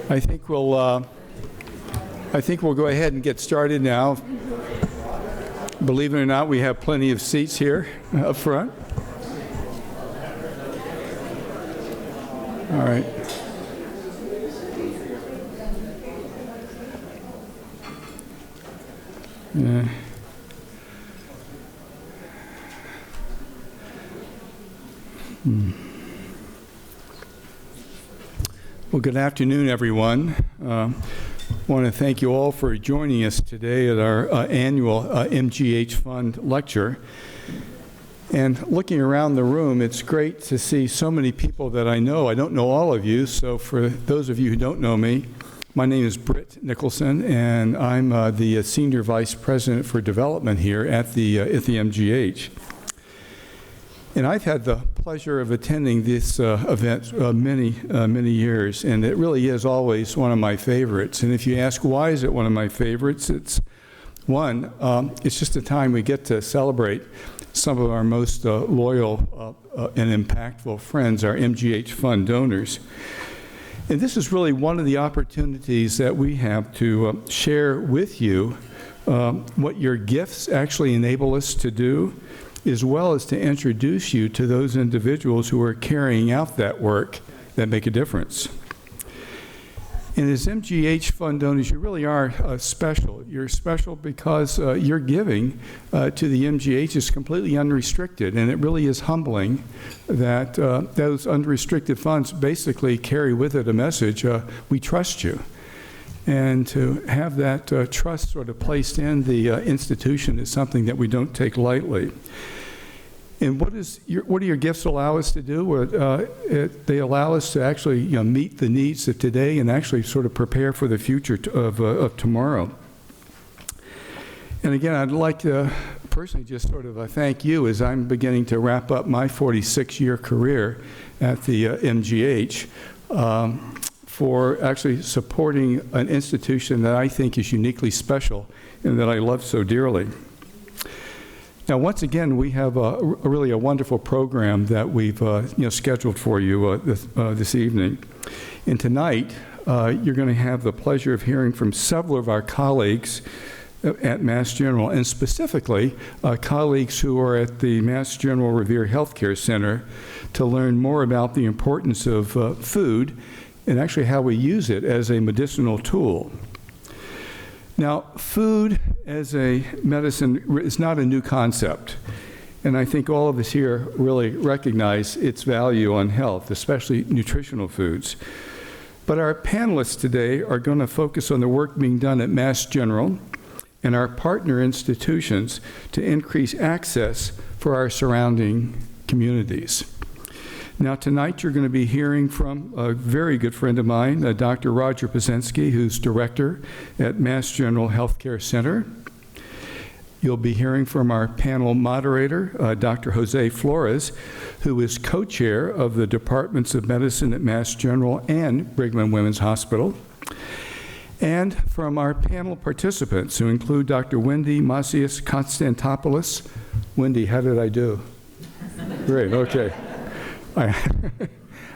I think we'll go ahead and get started now. Believe it or not, we have plenty of seats here up front. All right. Well, good afternoon, everyone. I want to thank you all for joining us today at our annual MGH Fund Lecture. And looking around the room, it's great to see so many people that I know. I don't know all of you, so for those of you who don't know me, my name is Britt Nicolson, and I'm the Senior Vice President for Development here at the MGH. And I've had the pleasure of attending this event many years, and it really is always one of my favorites. And if you ask why is it one of my favorites, it's one, it's just a time we get to celebrate some of our most loyal and impactful friends, our MGH Fund donors. And this is really one of the opportunities that we have to share with you what your gifts actually enable us to do, as well as to introduce you to those individuals who are carrying out that work that make a difference. And as MGH Fund donors, you really are special. You're special because your giving to the MGH is completely unrestricted, and it really is humbling that those unrestricted funds basically carry with it a message, we trust you. And to have that trust sort of placed in the institution is something that we don't take lightly. And what do your gifts allow us to do? They allow us to actually meet the needs of today and actually sort of prepare for the future of tomorrow. And again, I'd like to personally just sort of thank you as I'm beginning to wrap up my 46-year career at the MGH. For actually supporting an institution that I think is uniquely special and that I love so dearly. Now, once again, we have really a wonderful program that we've scheduled for you this evening. And tonight, you're going to have the pleasure of hearing from several of our colleagues at Mass General, and specifically colleagues who are at the Mass General Revere Healthcare Center to learn more about the importance of food and actually how we use it as a medicinal tool. Now, food as a medicine is not a new concept, and I think all of us here really recognize its value on health, especially nutritional foods. But our panelists today are going to focus on the work being done at Mass General and our partner institutions to increase access for our surrounding communities. Now, tonight you're going to be hearing from a very good friend of mine, Dr. Roger Pasinski, who's director at Mass General Healthcare Center. You'll be hearing from our panel moderator, Dr. Jose Florez, who is co-chair of the Departments of Medicine at Mass General and Brigham and Women's Hospital. And from our panel participants, who include Dr. Wendy Macias-Konstantopoulos. Wendy, how did I do? Great, okay.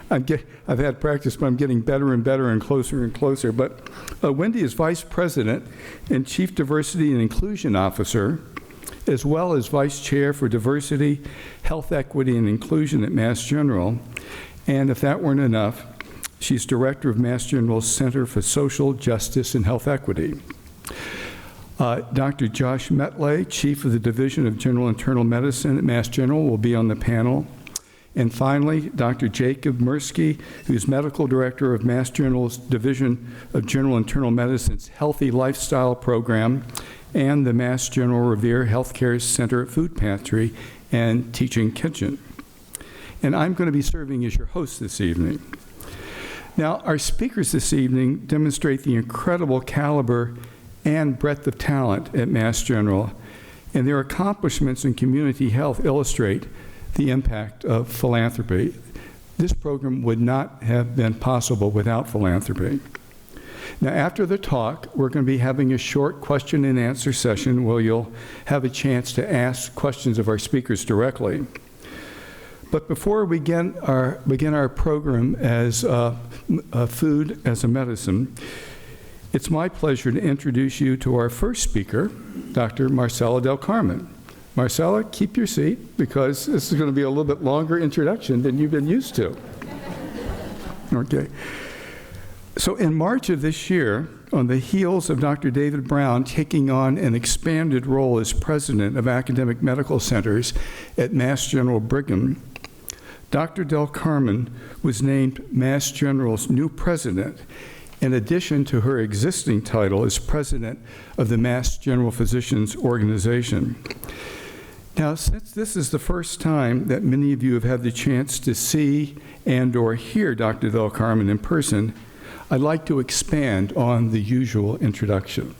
I've had practice, but I'm getting better and better and closer. But Wendy is Vice President and Chief Diversity and Inclusion Officer, as well as Vice Chair for Diversity, Health Equity, and Inclusion at Mass General. And if that weren't enough, she's Director of Mass General's Center for Social Justice and Health Equity. Dr. Josh Metlay, Chief of the Division of General Internal Medicine at Mass General, will be on the panel. And finally, Dr. Jacob Mirsky, who's Medical Director of Mass General's Division of General Internal Medicine's Healthy Lifestyle Program and the Mass General Revere Healthcare Center Food Pantry and Teaching Kitchen. And I'm going to be serving as your host this evening. Now, our speakers this evening demonstrate the incredible caliber and breadth of talent at Mass General, and their accomplishments in community health illustrate the impact of philanthropy. This program would not have been possible without philanthropy. Now, after the talk, we're going to be having a short question and answer session where you'll have a chance to ask questions of our speakers directly. But before we begin our program as Food as a Medicine, it's my pleasure to introduce you to our first speaker, Dr. Marcela del Carmen. Marcela, keep your seat, because this is going to be a little bit longer introduction than you've been used to. Okay. So in March of this year, on the heels of Dr. David Brown taking on an expanded role as president of academic medical centers at Mass General Brigham, Dr. del Carmen was named Mass General's new president, in addition to her existing title as president of the Mass General Physicians Organization. Now, since this is the first time that many of you have had the chance to see and or hear Dr. del Carmen in person, I'd like to expand on the usual introduction.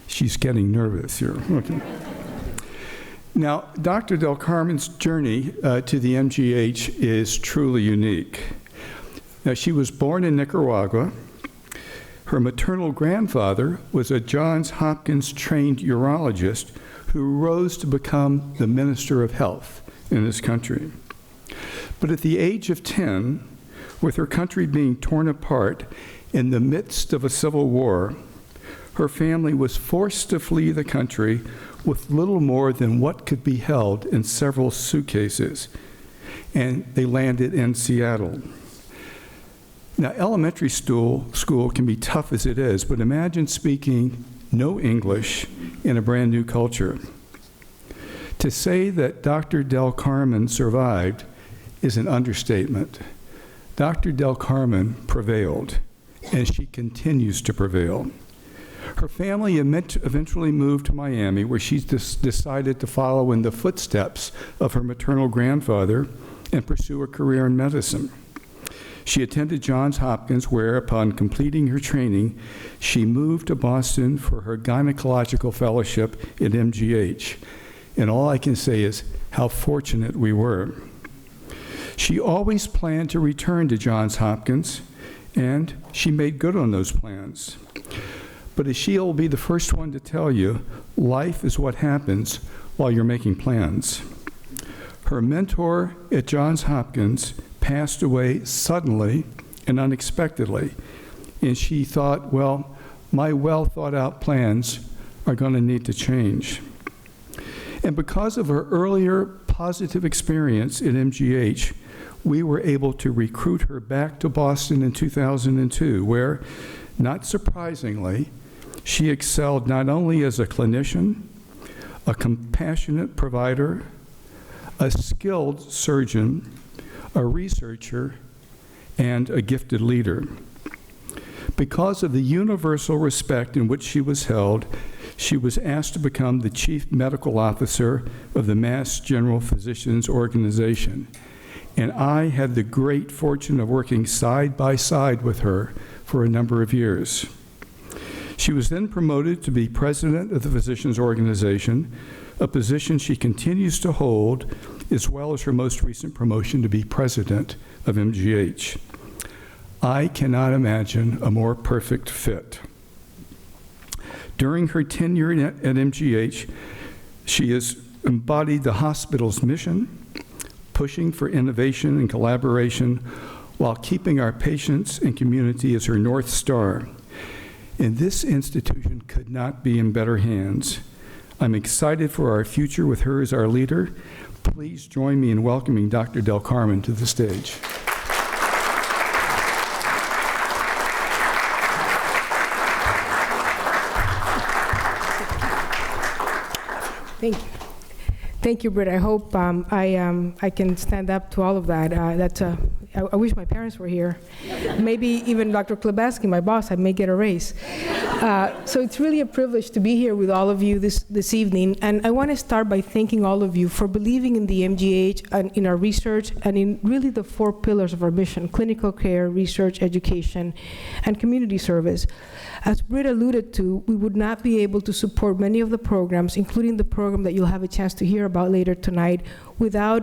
She's getting nervous here. Okay. Now, Dr. del Carmen's journey to the MGH is truly unique. Now, she was born in Nicaragua. Her maternal grandfather was a Johns Hopkins trained urologist who rose to become the Minister of Health in this country. But at the age of 10, with her country being torn apart in the midst of a civil war, her family was forced to flee the country with little more than what could be held in several suitcases, and they landed in Seattle. Now, elementary school can be tough as it is, but imagine speaking no English in a brand new culture. To say that Dr. del Carmen survived is an understatement. Dr. del Carmen prevailed, and she continues to prevail. Her family eventually moved to Miami, where she decided to follow in the footsteps of her maternal grandfather and pursue a career in medicine. She attended Johns Hopkins, where, upon completing her training, she moved to Boston for her gynecological fellowship at MGH. And all I can say is how fortunate we were. She always planned to return to Johns Hopkins, and she made good on those plans. But as she'll be the first one to tell you, life is what happens while you're making plans. Her mentor at Johns Hopkins passed away suddenly and unexpectedly, and she thought, well, my well-thought-out plans are going to need to change. And because of her earlier positive experience at MGH, we were able to recruit her back to Boston in 2002, where, not surprisingly, she excelled not only as a clinician, a compassionate provider, a skilled surgeon, a researcher, and a gifted leader. Because of the universal respect in which she was held, she was asked to become the Chief Medical Officer of the Mass General Physicians Organization. And I had the great fortune of working side by side with her for a number of years. She was then promoted to be president of the Physicians Organization, a position she continues to hold, as well as her most recent promotion to be president of MGH. I cannot imagine a more perfect fit. During her tenure at MGH, she has embodied the hospital's mission, pushing for innovation and collaboration while keeping our patients and community as her North Star. And this institution could not be in better hands. I'm excited for our future with her as our leader. Please join me in welcoming Dr. del Carmen to the stage. Thank you. Thank you, Britt. I hope I can stand up to all of that. I wish my parents were here. Maybe even Dr. Klebaski, my boss, I may get a raise. So it's really a privilege to be here with all of you this evening. And I want to start by thanking all of you for believing in the MGH and in our research and in really the 4 pillars of our mission: clinical care, research, education, and community service. As Britt alluded to, we would not be able to support many of the programs, including the program that you'll have a chance to hear about later tonight, without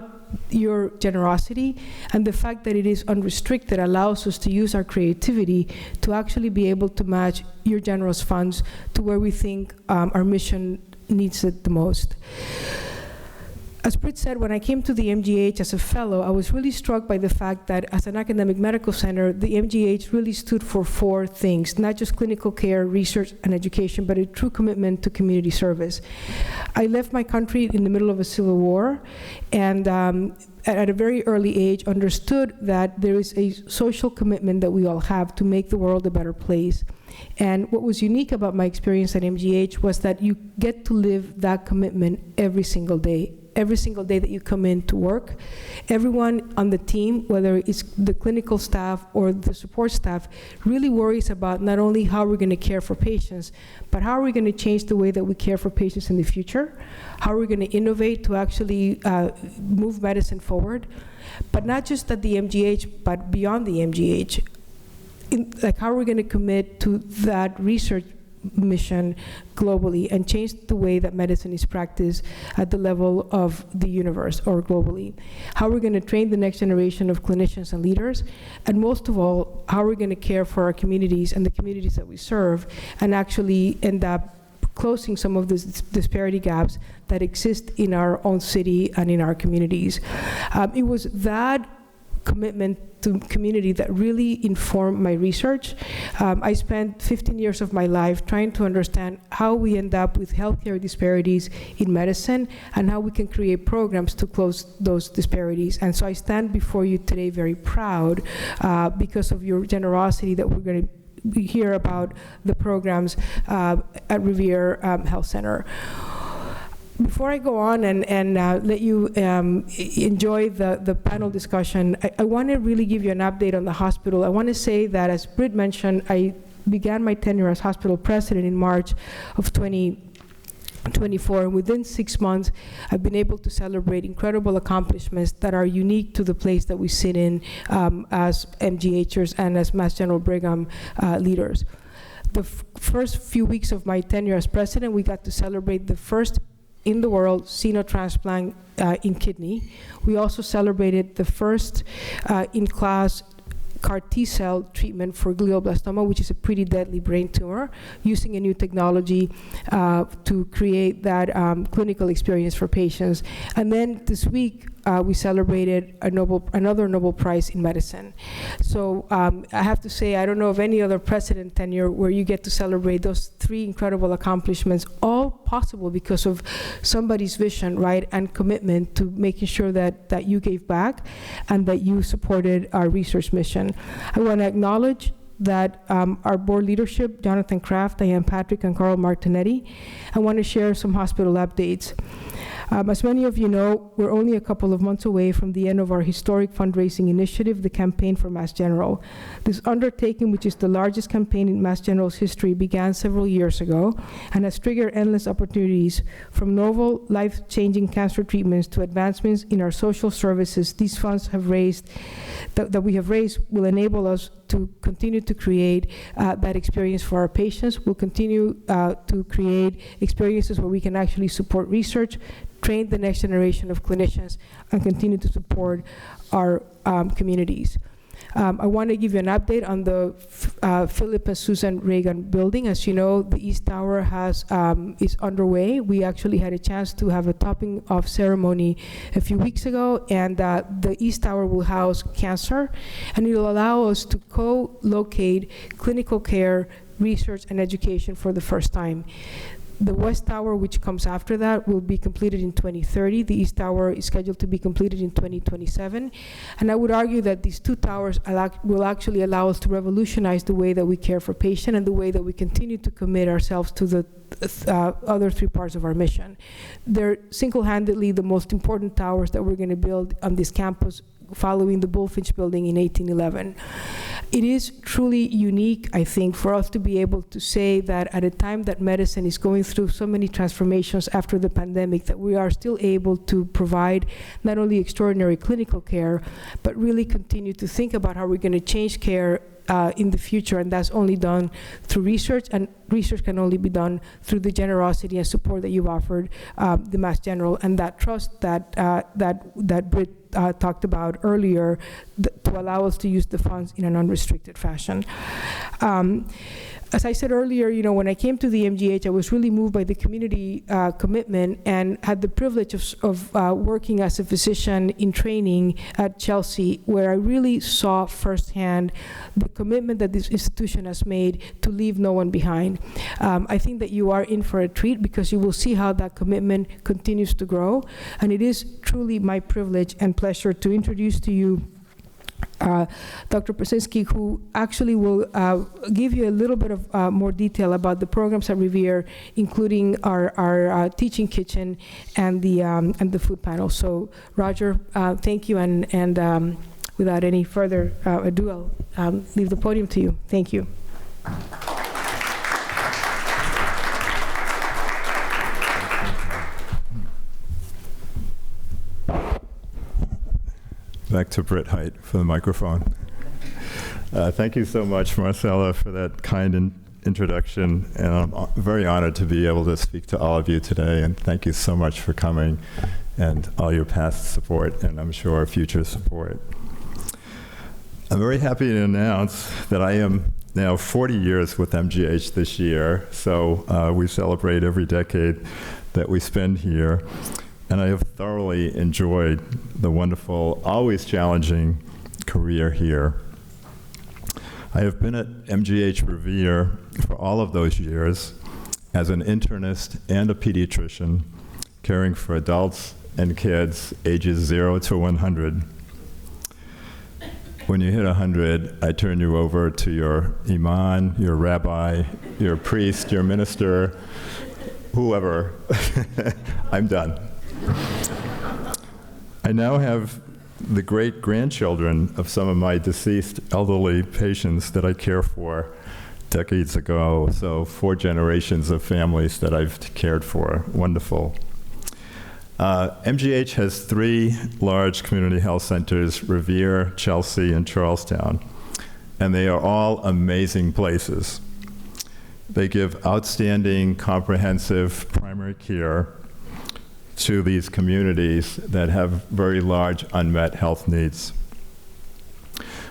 your generosity, and the fact that it is unrestricted allows us to use our creativity to actually be able to match your generous funds to where we think our mission needs it the most. As Britt said, when I came to the MGH as a fellow, I was really struck by the fact that as an academic medical center, the MGH really stood for 4 things, not just clinical care, research, and education, but a true commitment to community service. I left my country in the middle of a civil war, and at a very early age understood that there is a social commitment that we all have to make the world a better place. And what was unique about my experience at MGH was that you get to live that commitment every single day. Every single day that you come in to work, everyone on the team, whether it's the clinical staff or the support staff, really worries about not only how we're going to care for patients, but how are we going to change the way that we care for patients in the future, how are we going to innovate to actually move medicine forward, but not just at the MGH, but beyond the MGH. Like, how are we going to commit to that research mission globally and change the way that medicine is practiced at the level of the universe or globally? How are we going to train the next generation of clinicians and leaders? And most of all, how are we going to care for our communities and the communities that we serve and actually end up closing some of the disparity gaps that exist in our own city and in our communities? It was that commitment to community that really informed my research. I spent 15 years of my life trying to understand how we end up with healthcare disparities in medicine and how we can create programs to close those disparities. And so I stand before you today very proud because of your generosity that we're going to hear about the programs at Revere Health Center. Before I go on and let you enjoy the panel discussion, I want to really give you an update on the hospital. I want to say that, as Britt mentioned, I began my tenure as hospital president in March of 2024, and within 6 months, I've been able to celebrate incredible accomplishments that are unique to the place that we sit in as MGHers and as Mass General Brigham leaders. The first few weeks of my tenure as president, we got to celebrate the first in the world xenotransplant in kidney. We also celebrated the first in-class CAR T-cell treatment for glioblastoma, which is a pretty deadly brain tumor, using a new technology to create that clinical experience for patients. And then this week, we celebrated another Nobel Prize in medicine. So I have to say, I don't know of any other president tenure where you get to celebrate those 3 incredible accomplishments, all possible because of somebody's vision, right, and commitment to making sure that you gave back and that you supported our research mission. I want to acknowledge that our board leadership, Jonathan Kraft, Diane Patrick, and Carl Martinetti. I want to share some hospital updates. As many of you know, we're only a couple of months away from the end of our historic fundraising initiative, the Campaign for Mass General. This undertaking, which is the largest campaign in Mass General's history, began several years ago and has triggered endless opportunities, from novel, life-changing cancer treatments to advancements in our social services. These funds have raised, that we have raised, will enable us to continue to create that experience for our patients. We'll continue to create experiences where we can actually support research, train the next generation of clinicians, and continue to support our communities. I want to give you an update on the Philip and Susan Reagan building. As you know, the East Tower is underway. We actually had a chance to have a topping off ceremony a few weeks ago, and the East Tower will house cancer, and it will allow us to co-locate clinical care, research, and education for the first time. The West Tower, which comes after that, will be completed in 2030. The East Tower is scheduled to be completed in 2027. And I would argue that these 2 towers will actually allow us to revolutionize the way that we care for patients and the way that we continue to commit ourselves to the other 3 parts of our mission. They're single-handedly the most important towers that we're going to build on this campus, following the Bullfinch building in 1811. It is truly unique, I think, for us to be able to say that at a time that medicine is going through so many transformations after the pandemic, that we are still able to provide not only extraordinary clinical care, but really continue to think about how we're going to change care in the future, and that's only done through research, and research can only be done through the generosity and support that you've offered the Mass General, and that trust that Britt talked about earlier to allow us to use the funds in an unrestricted fashion. As I said earlier, when I came to the MGH, I was really moved by the community commitment and had the privilege of working as a physician in training at Chelsea, where I really saw firsthand the commitment that this institution has made to leave no one behind. I think that you are in for a treat because you will see how that commitment continues to grow. And it is truly my privilege and pleasure to introduce to you Dr. Pasinski, who actually will give you a little bit of more detail about the programs at Revere, including our teaching kitchen and the food panel. So, Roger, thank you, and without any further ado, I'll leave the podium to you. Thank you. Back to Britt Height for the microphone. Thank you so much, Marcela, for that kind introduction. And I'm very honored to be able to speak to all of you today. And thank you so much for coming and all your past support, and I'm sure future support. I'm very happy to announce that I am now 40 years with MGH this year. So we celebrate every decade that we spend here. And I have thoroughly enjoyed the wonderful, always challenging career here. I have been at MGH Revere for all of those years as an internist and a pediatrician, caring for adults and kids ages 0 to 100. When you hit 100, I turn you over to your imam, your rabbi, your priest, your minister, whoever. I'm done. I now have the great-grandchildren of some of my deceased elderly patients that I care for decades ago, so 4 generations of families that I've cared for. Wonderful. MGH has 3 large community health centers, Revere, Chelsea, and Charlestown, and they are all amazing places. They give outstanding, comprehensive primary care to these communities that have very large unmet health needs.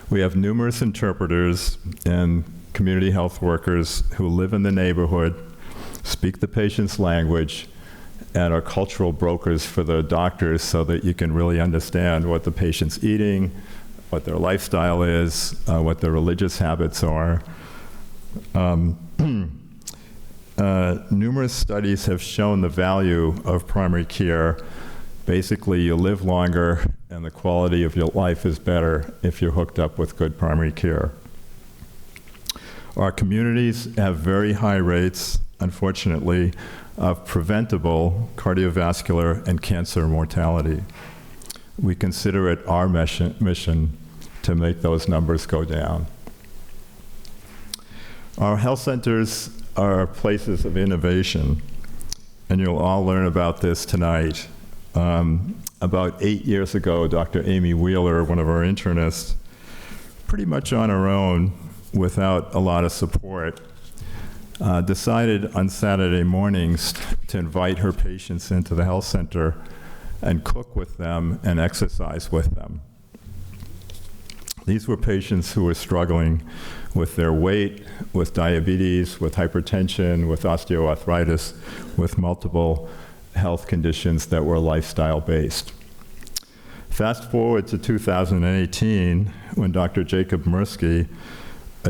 We have numerous interpreters and community health workers who live in the neighborhood, speak the patient's language, and are cultural brokers for the doctors so that you can really understand what the patient's eating, what their lifestyle is, what their religious habits are. Numerous studies have shown the value of primary care. Basically, you live longer and the quality of your life is better if you're hooked up with good primary care. Our communities have very high rates, unfortunately, of preventable cardiovascular and cancer mortality. We consider it our mission to make those numbers go down. Our health centers are places of innovation, and you'll all learn about this tonight. About 8 years ago, Dr. Amy Wheeler, one of our internists, pretty much on her own, without a lot of support, decided on Saturday mornings to invite her patients into the health center and cook with them and exercise with them. These were patients who were struggling with their weight, with diabetes, with hypertension, with osteoarthritis, with multiple health conditions that were lifestyle-based. Fast forward to 2018, when Dr. Jacob Mirsky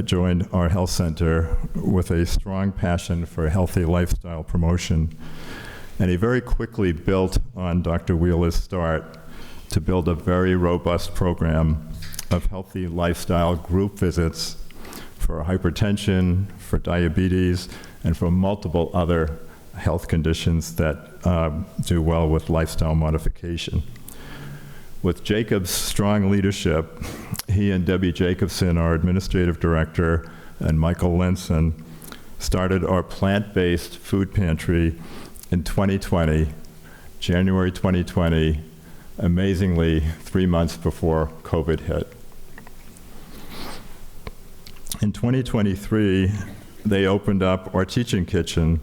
joined our health center with a strong passion for healthy lifestyle promotion. And he very quickly built on Dr. Wheeler's start to build a very robust program of healthy lifestyle group visits for hypertension, for diabetes, and for multiple other health conditions that do well with lifestyle modification. With Jacob's strong leadership, he and Debbie Jacobson, our administrative director, and Michael Lenson started our plant-based food pantry in 2020, January 2020, amazingly 3 months before COVID hit. In 2023, they opened up our teaching kitchen,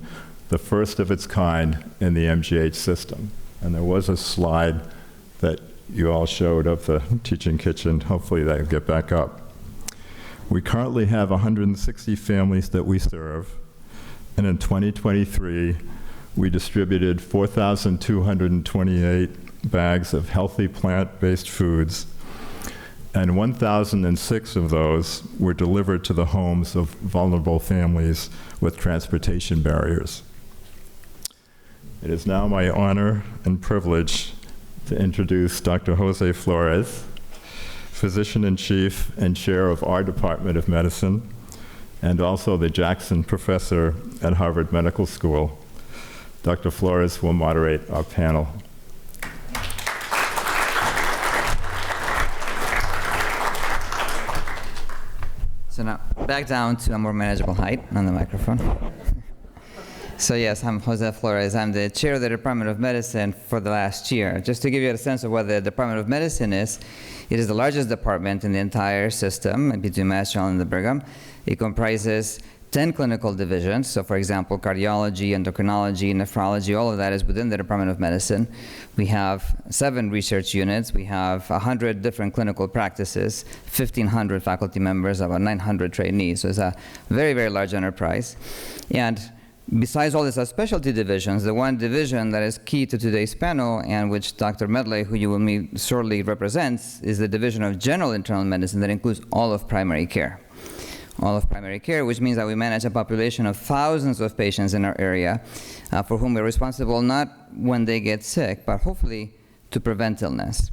the first of its kind in the MGH system. And there was a slide that you all showed of the teaching kitchen. Hopefully that'll get back up. We currently have 160 families that we serve, and in 2023, we distributed 4,228 bags of healthy plant-based foods, and 1,006 of those were delivered to the homes of vulnerable families with transportation barriers. It is now my honor and privilege to introduce Dr. Jose Florez, Physician-in-Chief and Chair of our Department of Medicine, and also the Jackson Professor at Harvard Medical School. Dr. Florez will moderate our panel. So now, back down to a more manageable height on the microphone. So yes, I'm Jose Florez. I'm the chair of the Department of Medicine for the last year. Just to give you a sense of what the Department of Medicine is, it is the largest department in the entire system between Mass General and the Brigham. It comprises 10 clinical divisions. So for example, cardiology, endocrinology, nephrology, all of that is within the Department of Medicine. We have 7 research units. We have 100 different clinical practices, 1,500 faculty members, about 900 trainees. So it's a very, very large enterprise. And besides all these specialty divisions, the one division that is key to today's panel, and which Dr. Metlay, who you will meet shortly, represents, is the division of general internal medicine that includes all of primary care. All of primary care, which means that we manage a population of thousands of patients in our area for whom we're responsible not when they get sick, but hopefully to prevent illness.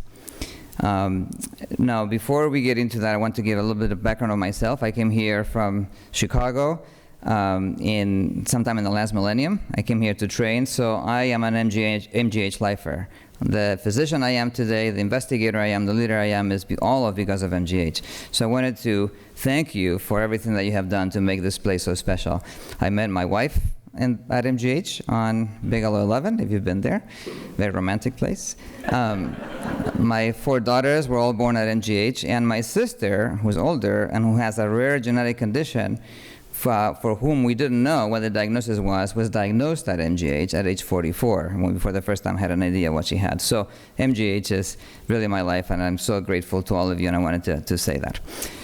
Now, before we get into that, I want to give a little bit of background on myself. I came here from Chicago sometime in the last millennium. I came here to train, so I am an MGH lifer. The physician I am today, the investigator I am, the leader I am, is all because of MGH. So I wanted to thank you for everything that you have done to make this place so special. I met my wife at MGH on Bigelow 11, if you've been there. Very romantic place. My 4 daughters were all born at MGH, and my sister, who's older and who has a rare genetic condition, for whom we didn't know what the diagnosis was diagnosed at MGH at age 44, when we for the first time had an idea what she had. So MGH is really my life, and I'm so grateful to all of you, and I wanted to say that.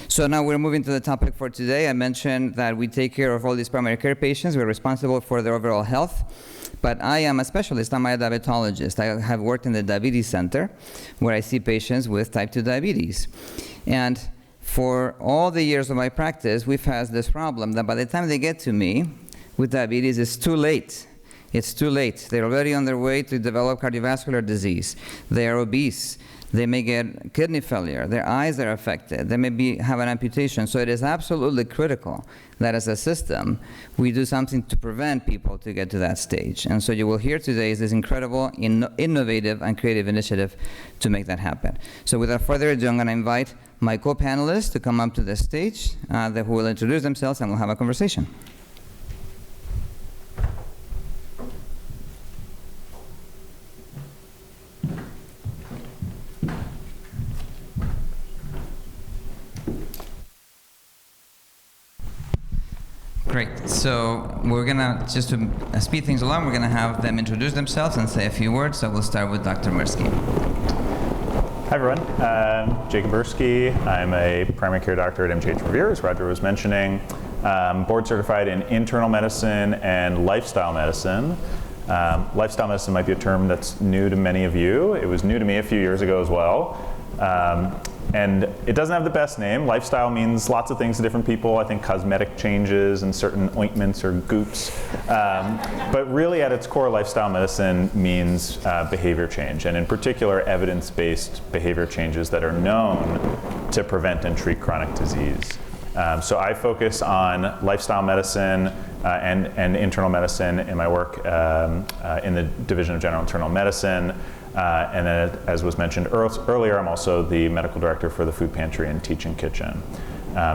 So now we're moving to the topic for today. I mentioned that we take care of all these primary care patients. We're responsible for their overall health. But I am a specialist. I'm a diabetologist. I have worked in the diabetes center, where I see patients with type 2 diabetes. And for all the years of my practice, we've had this problem that by the time they get to me with diabetes, it's too late. It's too late. They're already on their way to develop cardiovascular disease. They are obese. They may get kidney failure. Their eyes are affected. They may have an amputation. So it is absolutely critical that as a system, we do something to prevent people to get to that stage. And so you will hear today is this incredible, innovative, and creative initiative to make that happen. So without further ado, I'm going to invite my co-panelists to come up to the stage, who will introduce themselves, and we'll have a conversation. Great. So we're going to, just to speed things along, we're going to have them introduce themselves and say a few words. So we'll start with Dr. Mirsky. Hi, everyone. Jacob Mirsky. I'm a primary care doctor at MGH Revere, as Roger was mentioning. Board certified in internal medicine and lifestyle medicine. Lifestyle medicine might be a term that's new to many of you. It was new to me a few years ago as well. And it doesn't have the best name. Lifestyle means lots of things to different people. I think cosmetic changes and certain ointments or goops. But really at its core, lifestyle medicine means behavior change, and in particular, evidence-based behavior changes that are known to prevent and treat chronic disease. So I focus on lifestyle medicine and internal medicine in my work in the Division of General Internal Medicine. And then, as was mentioned earlier, I'm also the medical director for the food pantry and teaching kitchen.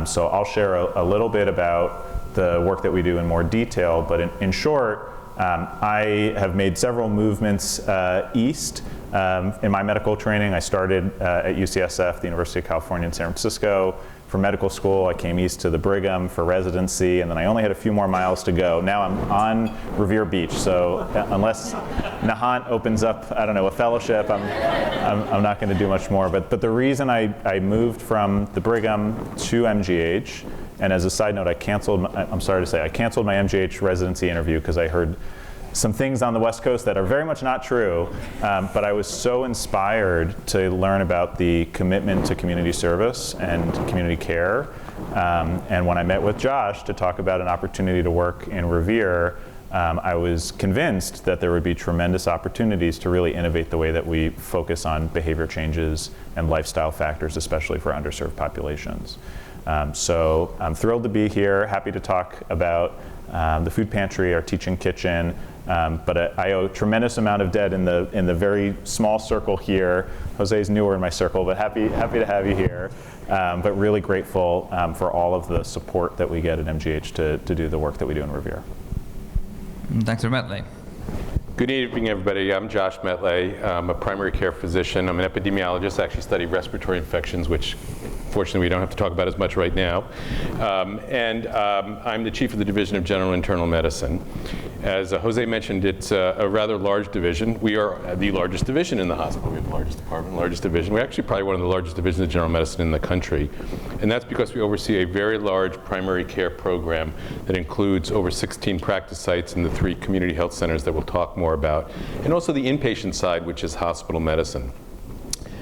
So I'll share a little bit about the work that we do in more detail, but in short, I have made several movements east. In my medical training, I started at UCSF, the University of California in San Francisco. for medical school. I came east to the Brigham for residency, and then I only had a few more miles to go. Now I'm on Revere Beach, so unless Nahant opens up, I don't know, a fellowship, I'm not going to do much more. But the reason I moved from the Brigham to MGH, and as a side note, I'm sorry to say, I canceled my MGH residency interview because I heard some things on the West Coast that are very much not true, but I was so inspired to learn about the commitment to community service and community care. And when I met with Josh to talk about an opportunity to work in Revere, I was convinced that there would be tremendous opportunities to really innovate the way that we focus on behavior changes and lifestyle factors, especially for underserved populations. So I'm thrilled to be here, happy to talk about the food pantry, our teaching kitchen, but I owe a tremendous amount of debt in the very small circle here. Jose's newer in my circle, but happy to have you here. But really grateful for all of the support that we get at MGH to do the work that we do in Revere. Dr. Metlay. Good evening, everybody. I'm Josh Metlay. I'm a primary care physician. I'm an epidemiologist. I actually study respiratory infections, which fortunately we don't have to talk about as much right now. I'm the chief of the Division of General Internal Medicine. As Jose mentioned, it's a rather large division. We are the largest division in the hospital. We have the largest department, largest division. We're actually probably one of the largest divisions of general medicine in the country. And that's because we oversee a very large primary care program that includes over 16 practice sites and the 3 community health centers that we'll talk more about, and also the inpatient side, which is hospital medicine.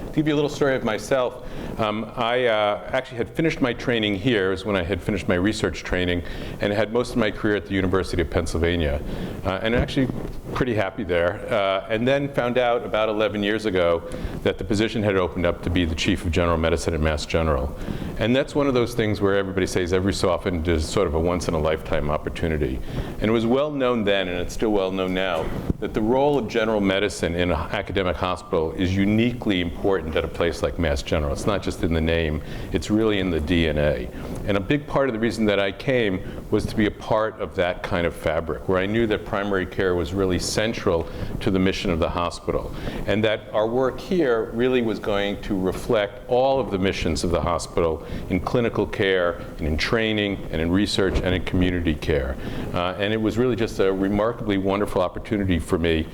To give you a little story of myself, I actually had finished my training here. It was when I had finished my research training, and had most of my career at the University of Pennsylvania. And actually pretty happy there. And then found out about 11 years ago that the position had opened up to be the chief of general medicine at Mass General. And that's one of those things where everybody says every so often there's sort of a once-in-a-lifetime opportunity. And it was well known then, and it's still well known now, that the role of general medicine in an academic hospital is uniquely important at a place like Mass General. It's not just in the name, it's really in the DNA. And a big part of the reason that I came was to be a part of that kind of fabric, where I knew that primary care was really central to the mission of the hospital, and that our work here really was going to reflect all of the missions of the hospital in clinical care, and in training, and in research, and in community care. And it was really just a remarkably wonderful opportunity for me.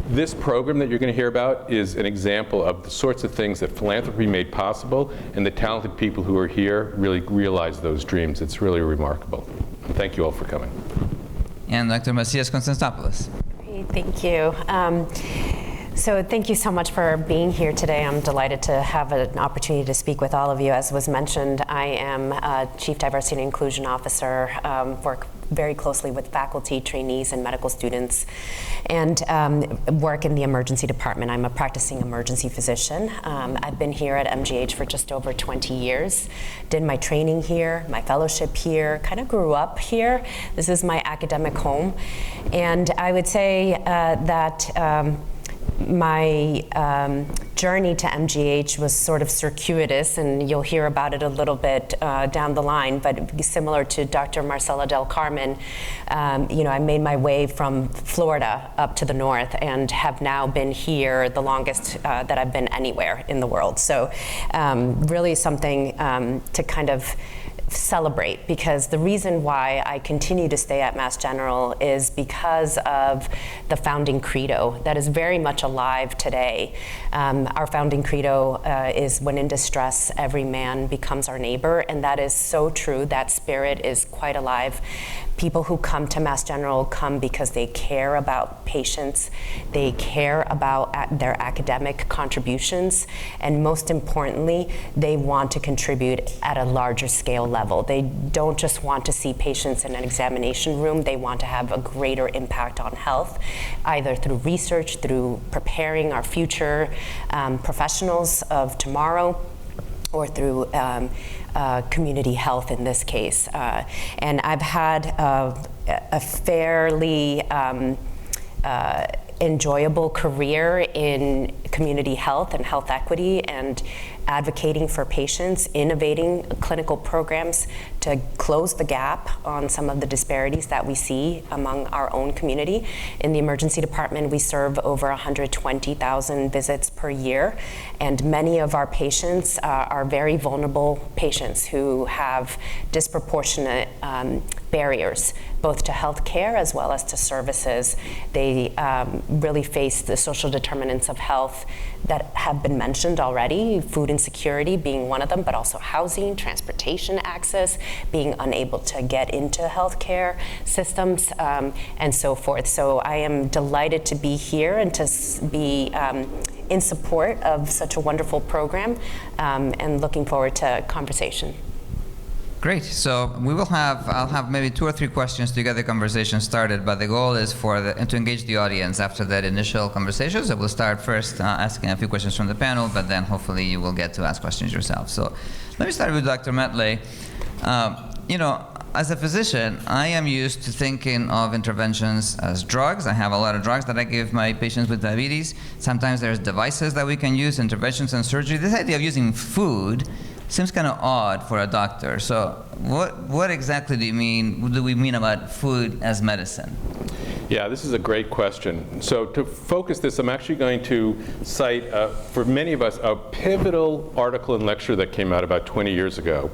This program that you're going to hear about is an example of the sorts of things that philanthropy made possible, and the talented people who are here really realize those dreams. It's really remarkable. And thank you all for coming. And Dr. Macias-Konstantopoulos. Great, thank you. So thank you so much for being here today. I'm delighted to have an opportunity to speak with all of you. As was mentioned, I am a Chief Diversity and Inclusion Officer, work very closely with faculty, trainees, and medical students, and work in the emergency department. I'm a practicing emergency physician. I've been here at MGH for just over 20 years. Did my training here, my fellowship here, kind of grew up here. This is my academic home. And I would say that my journey to MGH was sort of circuitous, and you'll hear about it a little bit down the line, but similar to Dr. Marcela del Carmen, I made my way from Florida up to the north and have now been here the longest that I've been anywhere in the world. So really something to kind of celebrate, because the reason why I continue to stay at Mass General is because of the founding credo that is very much alive today. Our founding credo is, when in distress, every man becomes our neighbor, and that is so true. That spirit is quite alive. People who come to Mass General come because they care about patients, they care about their academic contributions, and most importantly, they want to contribute at a larger scale level. They don't just want to see patients in an examination room, they want to have a greater impact on health, either through research, through preparing our future professionals of tomorrow, or through community health in this case. And I've had a fairly enjoyable career in community health and health equity and advocating for patients, innovating clinical programs to close the gap on some of the disparities that we see among our own community. In the emergency department, we serve over 120,000 visits per year, and many of our patients are very vulnerable patients who have disproportionate barriers, both to health care as well as to services. They really face the social determinants of health that have been mentioned already, food insecurity being one of them, but also housing, transportation access, being unable to get into healthcare systems, and so forth. So I am delighted to be here and to be in support of such a wonderful program, and looking forward to conversation. Great. So I'll have maybe 2 or 3 questions to get the conversation started, but the goal is to engage the audience after that initial conversation. So we'll start first asking a few questions from the panel, but then hopefully you will get to ask questions yourself. So let me start with Dr. Metlay. As a physician, I am used to thinking of interventions as drugs. I have a lot of drugs that I give my patients with diabetes. Sometimes there's devices that we can use, interventions and surgery. This idea of using food seems kind of odd for a doctor. So what exactly do we mean about food as medicine? Yeah, this is a great question. So to focus this, I'm actually going to cite, for many of us, a pivotal article and lecture that came out about 20 years ago.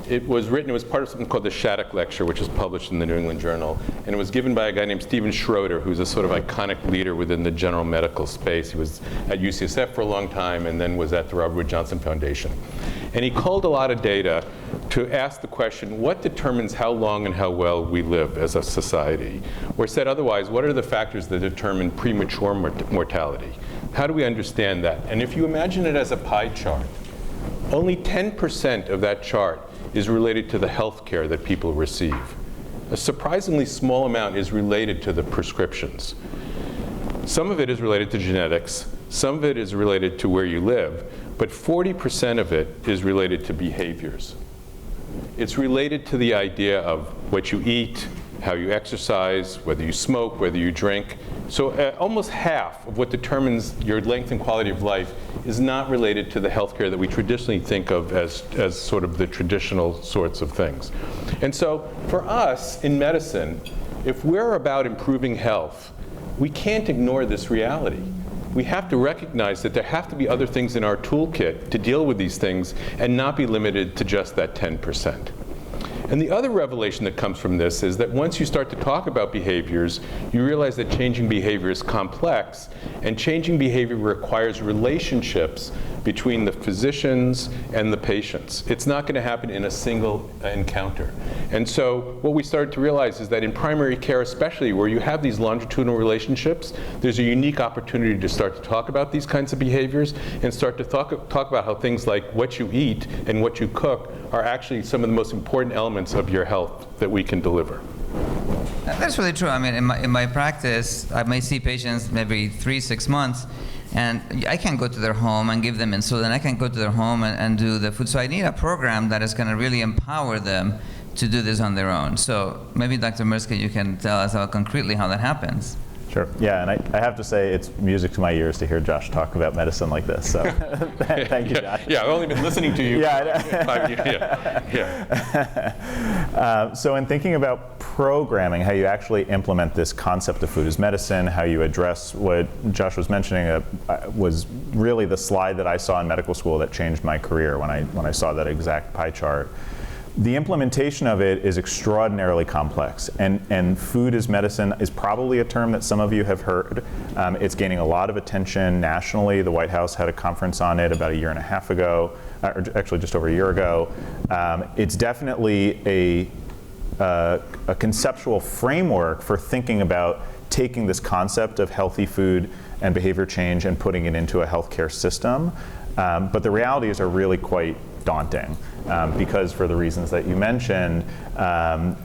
It was part of something called the Shattuck Lecture, which is published in the New England Journal. And it was given by a guy named Stephen Schroeder, who's a sort of iconic leader within the general medical space. He was at UCSF for a long time and then was at the Robert Wood Johnson Foundation. And he culled a lot of data to ask the question, what determines how long and how well we live as a society? Or said otherwise, what are the factors that determine premature mortality? How do we understand that? And if you imagine it as a pie chart, only 10% of that chart is related to the health care that people receive. A surprisingly small amount is related to the prescriptions. Some of it is related to genetics, some of it is related to where you live, but 40% of it is related to behaviors. It's related to the idea of what you eat, how you exercise, whether you smoke, whether you drink. So almost half of what determines your length and quality of life is not related to the healthcare that we traditionally think of as sort of the traditional sorts of things. And so for us in medicine, if we're about improving health, we can't ignore this reality. We have to recognize that there have to be other things in our toolkit to deal with these things and not be limited to just that 10%. And the other revelation that comes from this is that once you start to talk about behaviors, you realize that changing behavior is complex, and changing behavior requires relationships between the physicians and the patients. It's not going to happen in a single encounter. And so what we started to realize is that in primary care especially, where you have these longitudinal relationships, there's a unique opportunity to start to talk about these kinds of behaviors and start to talk about how things like what you eat and what you cook are actually some of the most important elements of your health that we can deliver. That's really true. I mean, in my practice, I may see patients maybe 3-6 months, and I can't go to their home and give them insulin. I can't go to their home and do the food. So I need a program that is going to really empower them to do this on their own. So maybe Dr. Mirsky, you can tell us concretely how that happens. Sure. Yeah, and I have to say it's music to my ears to hear Josh talk about medicine like this. So thank you, Josh. Yeah, I've only been listening to you. So in thinking about programming, how you actually implement this concept of food as medicine, how you address what Josh was mentioning was really the slide that I saw in medical school that changed my career when I saw that exact pie chart. The implementation of it is extraordinarily complex, and food as medicine is probably a term that some of you have heard. It's gaining a lot of attention nationally. The White House had a conference on it about 1.5 years ago, or actually just over a year ago. It's definitely a conceptual framework for thinking about taking this concept of healthy food and behavior change and putting it into a healthcare system. But the realities are really quite daunting because for the reasons that you mentioned,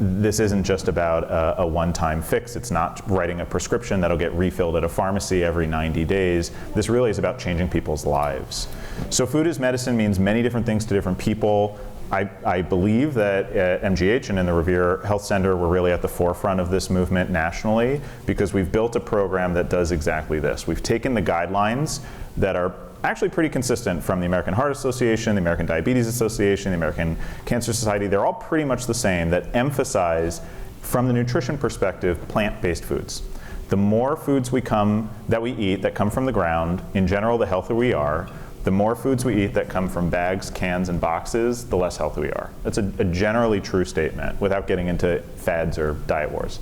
this isn't just about a one-time fix. It's not writing a prescription that'll get refilled at a pharmacy every 90 days. This really is about changing people's lives. So food as medicine means many different things to different people. I believe that at MGH and in the Revere Health Center, we're really at the forefront of this movement nationally because we've built a program that does exactly this. We've taken the guidelines that are actually pretty consistent from the American Heart Association, the American Diabetes Association, the American Cancer Society. They're all pretty much the same, that emphasize, from the nutrition perspective, plant-based foods. The more foods that we eat that come from the ground, in general, the healthier we are. The more foods we eat that come from bags, cans, and boxes, the less healthy we are. That's a generally true statement without getting into fads or diet wars.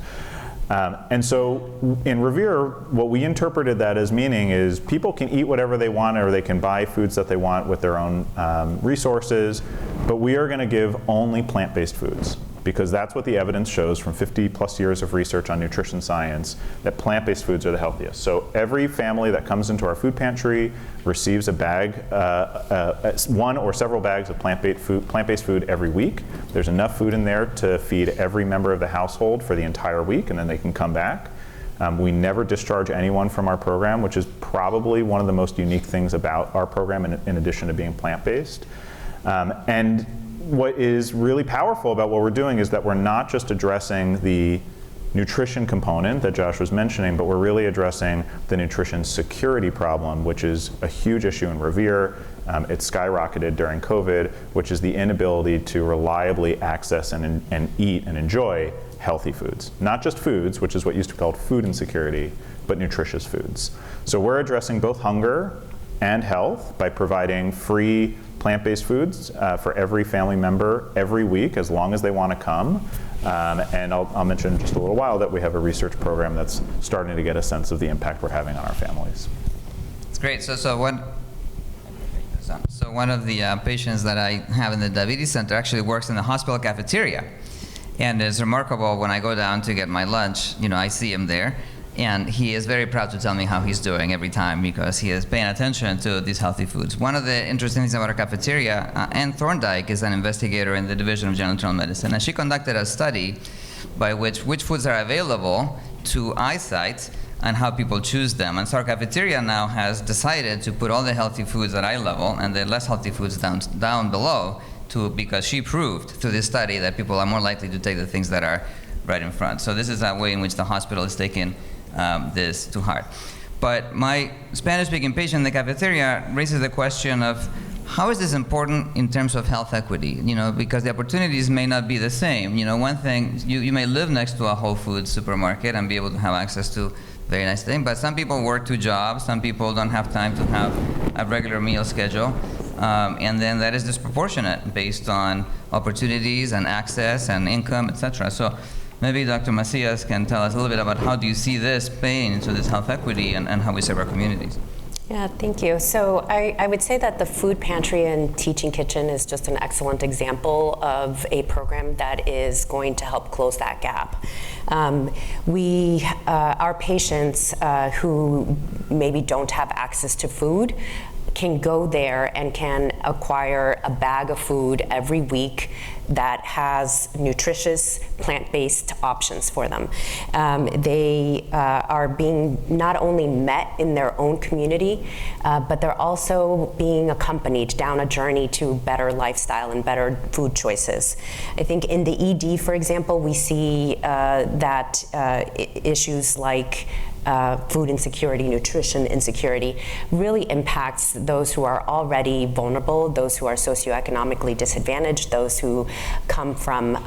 And so in Revere, what we interpreted that as meaning is people can eat whatever they want or they can buy foods that they want with their own resources, but we are going to give only plant-based foods, because that's what the evidence shows from 50+ years of research on nutrition science, that plant-based foods are the healthiest. So every family that comes into our food pantry receives a bag, one or several bags of plant-based food every week. There's enough food in there to feed every member of the household for the entire week, and then they can come back. We never discharge anyone from our program, which is probably one of the most unique things about our program in addition to being plant-based. And what is really powerful about what we're doing is that we're not just addressing the nutrition component that Josh was mentioning, but we're really addressing the nutrition security problem, which is a huge issue in Revere. It skyrocketed during COVID, which is the inability to reliably access and eat and enjoy healthy foods. Not just foods, which is what used to be called food insecurity, but nutritious foods. So we're addressing both hunger and health by providing free plant-based foods for every family member every week, as long as they want to come. And I'll mention in just a little while that we have a research program that's starting to get a sense of the impact we're having on our families. It's great. So one of the patients that I have in the diabetes center actually works in the hospital cafeteria. And it's remarkable, when I go down to get my lunch, I see him there. And he is very proud to tell me how he's doing every time, because he is paying attention to these healthy foods. One of the interesting things about our cafeteria, Ann Thorndike is an investigator in the Division of General Internal Medicine, and she conducted a study by which foods are available to eyesight and how people choose them. And so our cafeteria now has decided to put all the healthy foods at eye level and the less healthy foods down below, because she proved through this study that people are more likely to take the things that are right in front. So this is a way in which the hospital is taking this to heart. But my Spanish-speaking patient in the cafeteria raises the question of how is this important in terms of health equity? Because the opportunities may not be the same. One thing, you may live next to a Whole Foods supermarket and be able to have access to very nice things, but some people work 2 jobs, some people don't have time to have a regular meal schedule, and then that is disproportionate based on opportunities and access and income, etc. So maybe Dr. Macias can tell us a little bit about how do you see this playing into this health equity and how we serve our communities. Yeah, thank you. So I would say that the Food Pantry and Teaching Kitchen is just an excellent example of a program that is going to help close that gap. Our patients who maybe don't have access to food can go there and can acquire a bag of food every week that has nutritious plant-based options for them. They are being not only met in their own community, but they're also being accompanied down a journey to better lifestyle and better food choices. I think in the ED, for example, we see that issues like food insecurity, nutrition insecurity, really impacts those who are already vulnerable, those who are socioeconomically disadvantaged, those who come from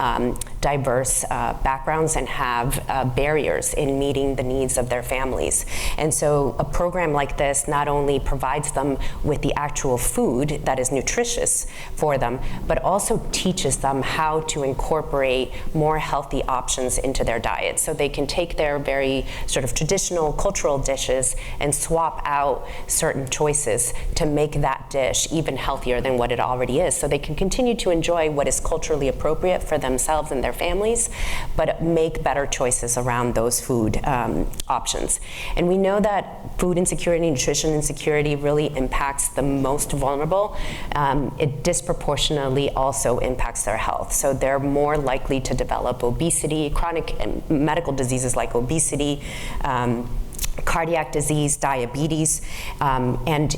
diverse backgrounds and have barriers in meeting the needs of their families. And so a program like this not only provides them with the actual food that is nutritious for them, but also teaches them how to incorporate more healthy options into their diet. So they can take their very sort of traditional cultural dishes and swap out certain choices to make that dish even healthier than what it already is. So they can continue to enjoy what is culturally appropriate for themselves and their families, but make better choices around those food options. And we know that food insecurity, nutrition insecurity really impacts the most vulnerable. It disproportionately also impacts their health. So they're more likely to develop obesity, chronic medical diseases like obesity, cardiac disease, diabetes, and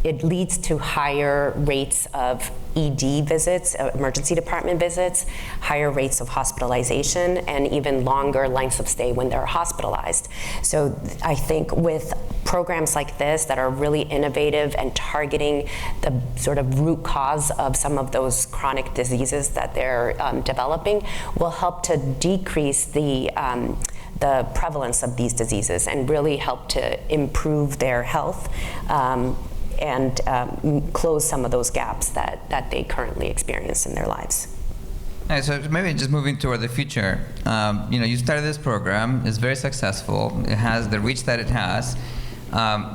it leads to higher rates of ED visits, emergency department visits, higher rates of hospitalization, and even longer lengths of stay when they're hospitalized. So I think with programs like this that are really innovative and targeting the sort of root cause of some of those chronic diseases that they're developing will help to decrease the prevalence of these diseases and really help to improve their health and close some of those gaps that they currently experience in their lives. All right, so maybe just moving toward the future. You started this program, it's very successful, it has the reach that it has.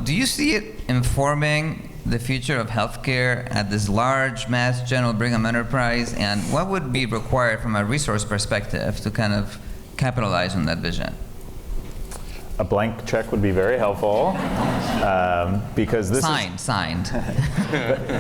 Do you see it informing the future of healthcare at this large Mass General Brigham enterprise, and what would be required from a resource perspective to kind of capitalize on that vision? A blank check would be very helpful, because this signed.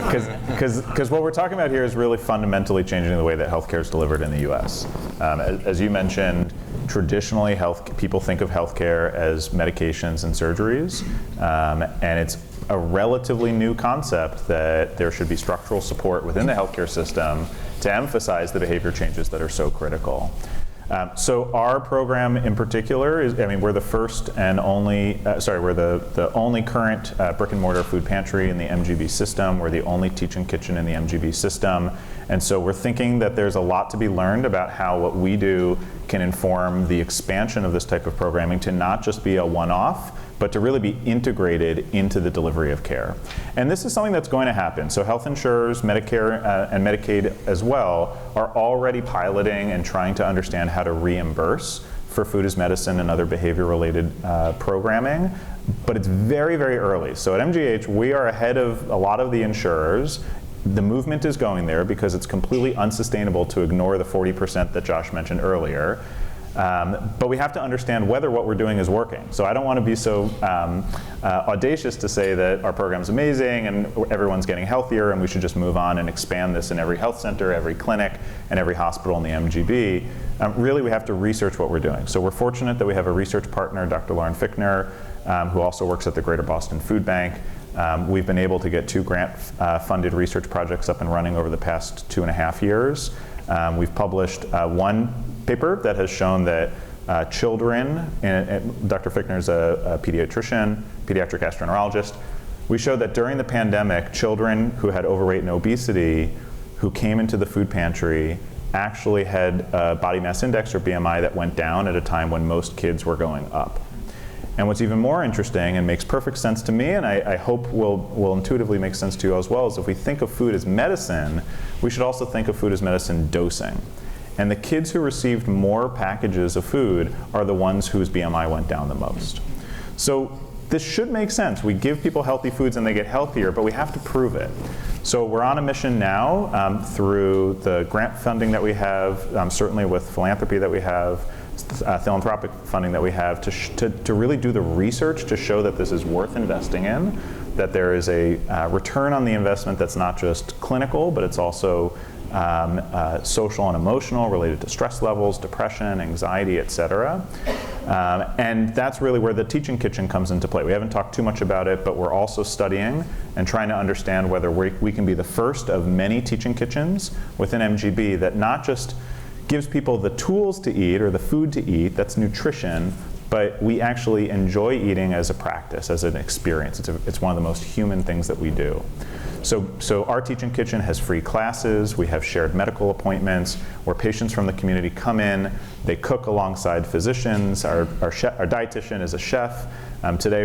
Because what we're talking about here is really fundamentally changing the way that healthcare is delivered in the U.S. As you mentioned, traditionally people think of healthcare as medications and surgeries, and it's a relatively new concept that there should be structural support within the healthcare system to emphasize the behavior changes that are so critical. So our program in particular is, we're the first and only, we're the only current brick and mortar food pantry in the MGB system. We're the only teaching kitchen in the MGB system. And so we're thinking that there's a lot to be learned about how what we do can inform the expansion of this type of programming to not just be a one-off, but to really be integrated into the delivery of care. And this is something that's going to happen. So health insurers, Medicare and Medicaid as well, are already piloting and trying to understand how to reimburse for food as medicine and other behavior-related programming. But it's very, very early. So at MGH, we are ahead of a lot of the insurers. The movement is going there because it's completely unsustainable to ignore the 40% that Josh mentioned earlier. But we have to understand whether what we're doing is working. So I don't want to be so audacious to say that our program's amazing and everyone's getting healthier and we should just move on and expand this in every health center, every clinic, and every hospital in the MGB. Really, we have to research what we're doing. So we're fortunate that we have a research partner, Dr. Lauren Fichtner, who also works at the Greater Boston Food Bank. We've been able to get 2 grant-funded research projects up and running over the past 2.5 years. We've published one paper that has shown that children, and Dr. Fichtner is a pediatrician, pediatric gastroenterologist. We showed that during the pandemic, children who had overweight and obesity who came into the food pantry actually had a body mass index or BMI that went down at a time when most kids were going up. And what's even more interesting and makes perfect sense to me, and I hope will intuitively make sense to you as well, is if we think of food as medicine, we should also think of food as medicine dosing. And the kids who received more packages of food are the ones whose BMI went down the most. So this should make sense. We give people healthy foods and they get healthier, but we have to prove it. So we're on a mission now through the grant funding that we have, certainly with philanthropy that we have, philanthropic funding that we have, to really do the research to show that this is worth investing in, that there is a return on the investment that's not just clinical, but it's also social and emotional, related to stress levels, depression, anxiety, et cetera. And that's really where the teaching kitchen comes into play. We haven't talked too much about it, but we're also studying and trying to understand whether we can be the first of many teaching kitchens within MGB that not just gives people the tools to eat or the food to eat, that's nutrition, but we actually enjoy eating as a practice, as an experience. It's one of the most human things that we do. So our teaching kitchen has free classes, we have shared medical appointments, where patients from the community come in, they cook alongside physicians, our dietitian is a chef. Today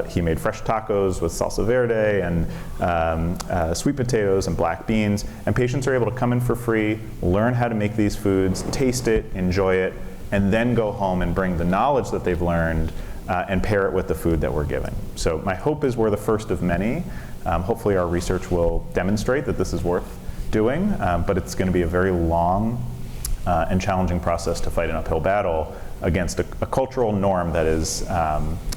he made fresh tacos with salsa verde and sweet potatoes and black beans, and patients are able to come in for free, learn how to make these foods, taste it, enjoy it, and then go home and bring the knowledge that they've learned and pair it with the food that we're giving. So my hope is we're the first of many. Hopefully our research will demonstrate that this is worth doing, but it's going to be a very long and challenging process to fight an uphill battle against a cultural norm that is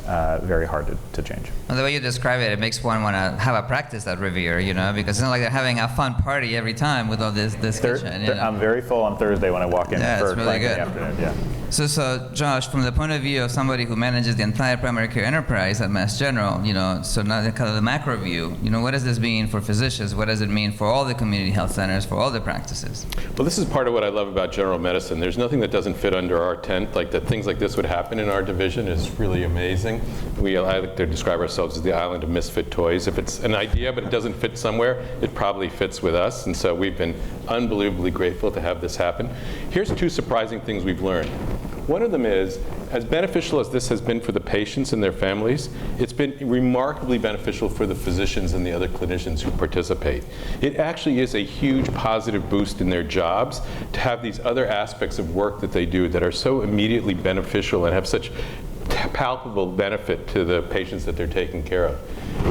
very hard to change. Well, the way you describe it, it makes one want to have a practice at Revere, you know, because it's not like they're having a fun party every time with all this kitchen. You know? I'm very full on Thursday when I walk in Yeah, for it's really good. afternoon. Yeah. So Josh, from the point of view of somebody who manages the entire primary care enterprise at Mass General, you know, so now kind of the macro view, you know, what does this mean for physicians? What does it mean for all the community health centers, for all the practices? Well, this is part of what I love about general medicine. There's nothing that doesn't fit under our tent. Like that things like this would happen in our division is really amazing. I like to describe ourselves as the island of misfit toys. If it's an idea but it doesn't fit somewhere, it probably fits with us. And so we've been unbelievably grateful to have this happen. Here's 2 surprising things we've learned. One of them is, as beneficial as this has been for the patients and their families, it's been remarkably beneficial for the physicians and the other clinicians who participate. It actually is a huge positive boost in their jobs to have these other aspects of work that they do that are so immediately beneficial and have such palpable benefit to the patients that they're taking care of.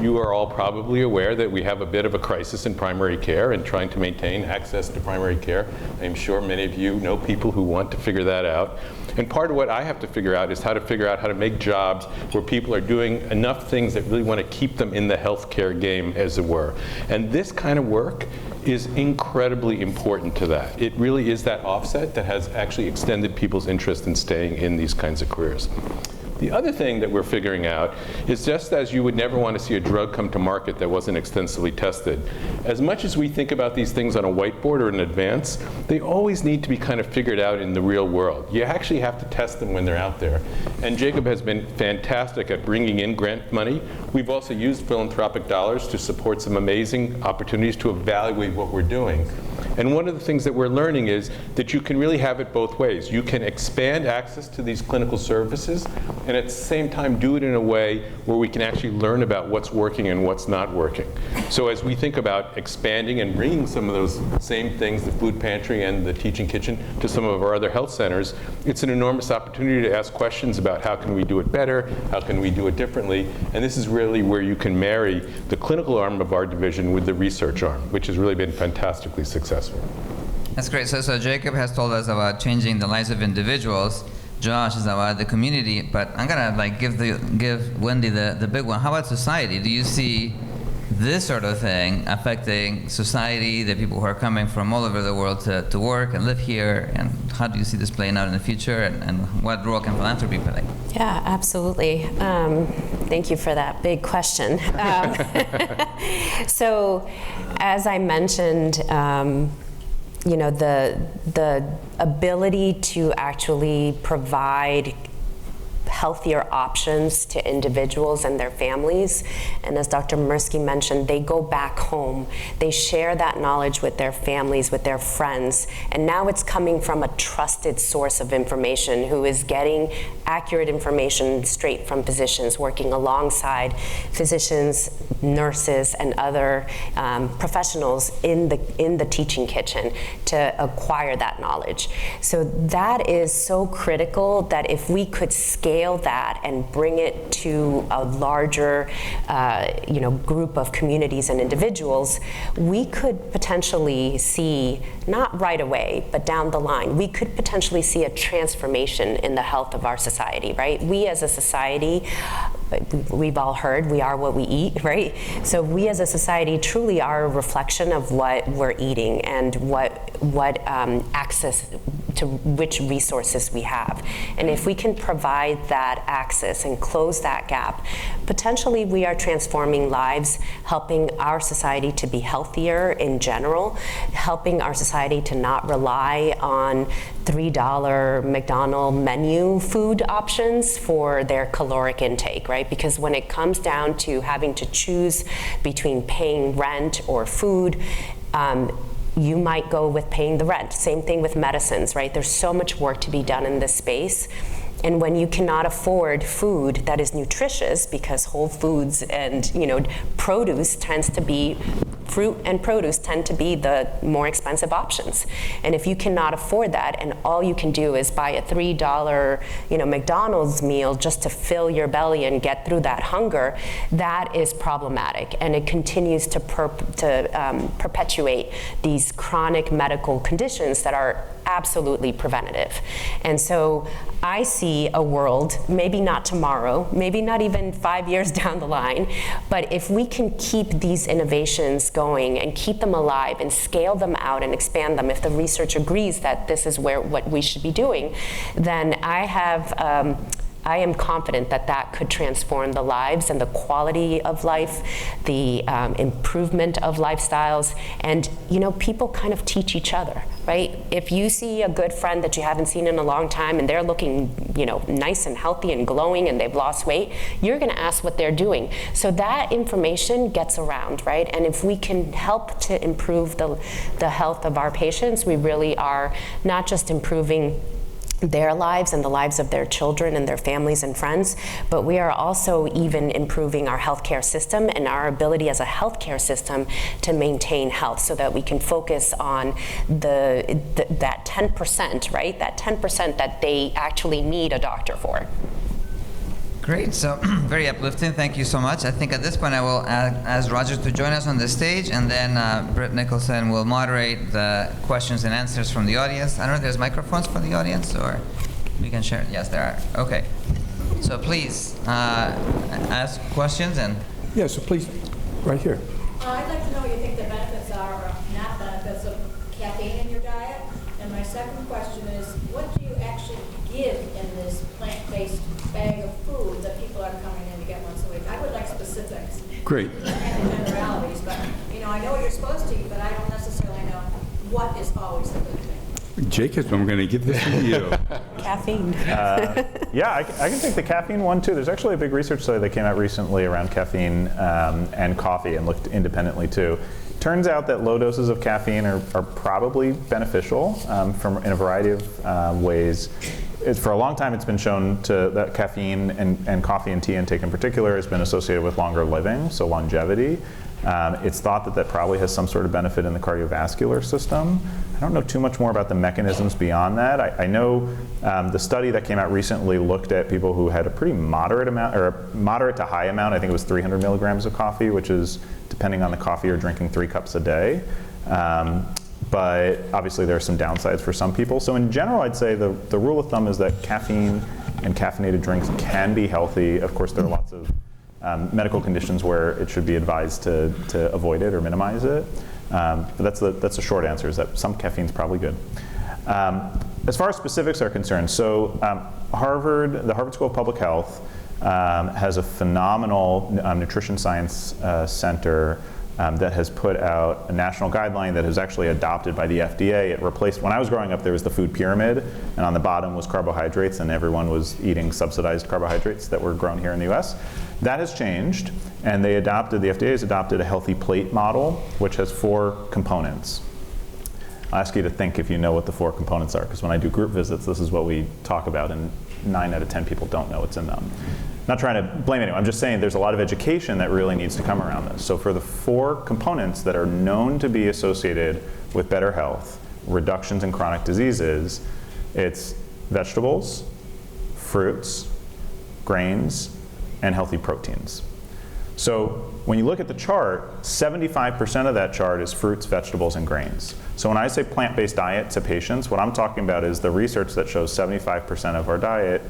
You are all probably aware that we have a bit of a crisis in primary care and trying to maintain access to primary care. I'm sure many of you know people who want to figure that out. And part of what I have to figure out is how to figure out how to make jobs where people are doing enough things that really want to keep them in the healthcare game, as it were. And this kind of work is incredibly important to that. It really is that offset that has actually extended people's interest in staying in these kinds of careers. The other thing that we're figuring out is, just as you would never want to see a drug come to market that wasn't extensively tested, as much as we think about these things on a whiteboard or in advance, they always need to be kind of figured out in the real world. You actually have to test them when they're out there. And Jacob has been fantastic at bringing in grant money. We've also used philanthropic dollars to support some amazing opportunities to evaluate what we're doing. And one of the things that we're learning is that you can really have it both ways. You can expand access to these clinical services, and at the same time do it in a way where we can actually learn about what's working and what's not working. So as we think about expanding and bringing some of those same things, the food pantry and the teaching kitchen, to some of our other health centers, it's an enormous opportunity to ask questions about how can we do it better, how can we do it differently, and this is really where you can marry the clinical arm of our division with the research arm, which has really been fantastically successful. That's great. So Jacob has told us about changing the lives of individuals. Josh is about the community, but I'm gonna give Wendy the big one. How about society? Do you see this sort of thing affecting society, the people who are coming from all over the world to work and live here? And how do you see this playing out in the future? And what role can philanthropy play? Yeah, absolutely. Thank you for that big question. So, as I mentioned, you know, the ability to actually provide healthier options to individuals and their families. And as Dr. Mirsky mentioned, they go back home. They share that knowledge with their families, with their friends. And now it's coming from a trusted source of information who is getting accurate information straight from physicians, working alongside physicians, nurses, and other professionals in the teaching kitchen to acquire that knowledge. So that is so critical that if we could scale that and bring it to a larger group of communities and individuals, we could potentially see, not right away, but down the line, we could potentially see a transformation in the health of our society, right? We as a society, we've all heard, we are what we eat, right? So we as a society truly are a reflection of what we're eating and what access to which resources we have. And if we can provide that access and close that gap, potentially we are transforming lives, helping our society to be healthier in general, helping our society to not rely on $3 McDonald's menu food options for their caloric intake, right? Because when it comes down to having to choose between paying rent or food, you might go with paying the rent. Same thing with medicines, right? There's so much work to be done in this space. And when you cannot afford food that is nutritious, because whole foods and produce tends to be fruit and produce tend to be the more expensive options. And if you cannot afford that, and all you can do is buy a $3, McDonald's meal just to fill your belly and get through that hunger, that is problematic, and it continues to perpetuate these chronic medical conditions that are absolutely preventative. And so I see a world, maybe not tomorrow, maybe not even 5 years down the line, but if we can keep these innovations going and keep them alive and scale them out and expand them, if the research agrees that this is what we should be doing, then I am confident that that could transform the lives and the quality of life, the improvement of lifestyles, and people kind of teach each other, right? If you see a good friend that you haven't seen in a long time and they're looking, nice and healthy and glowing and they've lost weight, you're going to ask what they're doing. So that information gets around, right? And if we can help to improve the health of our patients, we really are not just improving their lives and the lives of their children and their families and friends, but we are also even improving our healthcare system and our ability as a healthcare system to maintain health, so that we can focus on that 10%, right? That 10% that they actually need a doctor for. Great, so very uplifting. Thank you so much. I think at this point I will ask Roger to join us on the stage, and then Britt Nicolson will moderate the questions and answers from the audience. I don't know if there's microphones for the audience, or we can share. Yes, there are. Okay. So please ask questions and. Yeah, so please, right here. I'd like to know what you think the benefits are or not benefits of caffeine in your diet. And my second question is, what do you actually give in this plant-based bag of food that people are coming in to get once a week? I would like specifics. Great. And generalities, but I know what you're supposed to eat, but I don't necessarily know what is always a good thing. Jacob, I'm going to give this to you. Caffeine. Yeah, I can take the caffeine one too. There's actually a big research study that came out recently around caffeine and coffee, and looked independently too. Turns out that low doses of caffeine are probably beneficial in a variety of ways. For a long time, it's been shown that caffeine and coffee and tea intake in particular has been associated with longer living, so longevity. It's thought that probably has some sort of benefit in the cardiovascular system. I don't know too much more about the mechanisms beyond that. I know the study that came out recently looked at people who had a pretty moderate amount, or moderate to high amount. I think it was 300 milligrams of coffee, which is, depending on the coffee, you're drinking 3 cups a day. But obviously there are some downsides for some people. So in general, I'd say the rule of thumb is that caffeine and caffeinated drinks can be healthy. Of course, there are lots of medical conditions where it should be advised to avoid it or minimize it. But that's the short answer, is that some caffeine's probably good. As far as specifics are concerned, so the Harvard School of Public Health has a phenomenal nutrition science center that has put out a national guideline that is actually adopted by the FDA. It replaced, when I was growing up, there was the food pyramid, and on the bottom was carbohydrates, and everyone was eating subsidized carbohydrates that were grown here in the US. That has changed, and the FDA has adopted a healthy plate model, which has 4 components. I'll ask you to think if you know what the 4 components are, because when I do group visits, this is what we talk about, and 9 out of 10 people don't know what's in them. Not trying to blame anyone, I'm just saying there's a lot of education that really needs to come around this. So for the 4 components that are known to be associated with better health, reductions in chronic diseases, it's vegetables, fruits, grains, and healthy proteins. So when you look at the chart, 75% of that chart is fruits, vegetables, and grains. So when I say plant-based diet to patients, what I'm talking about is the research that shows 75% of our diet,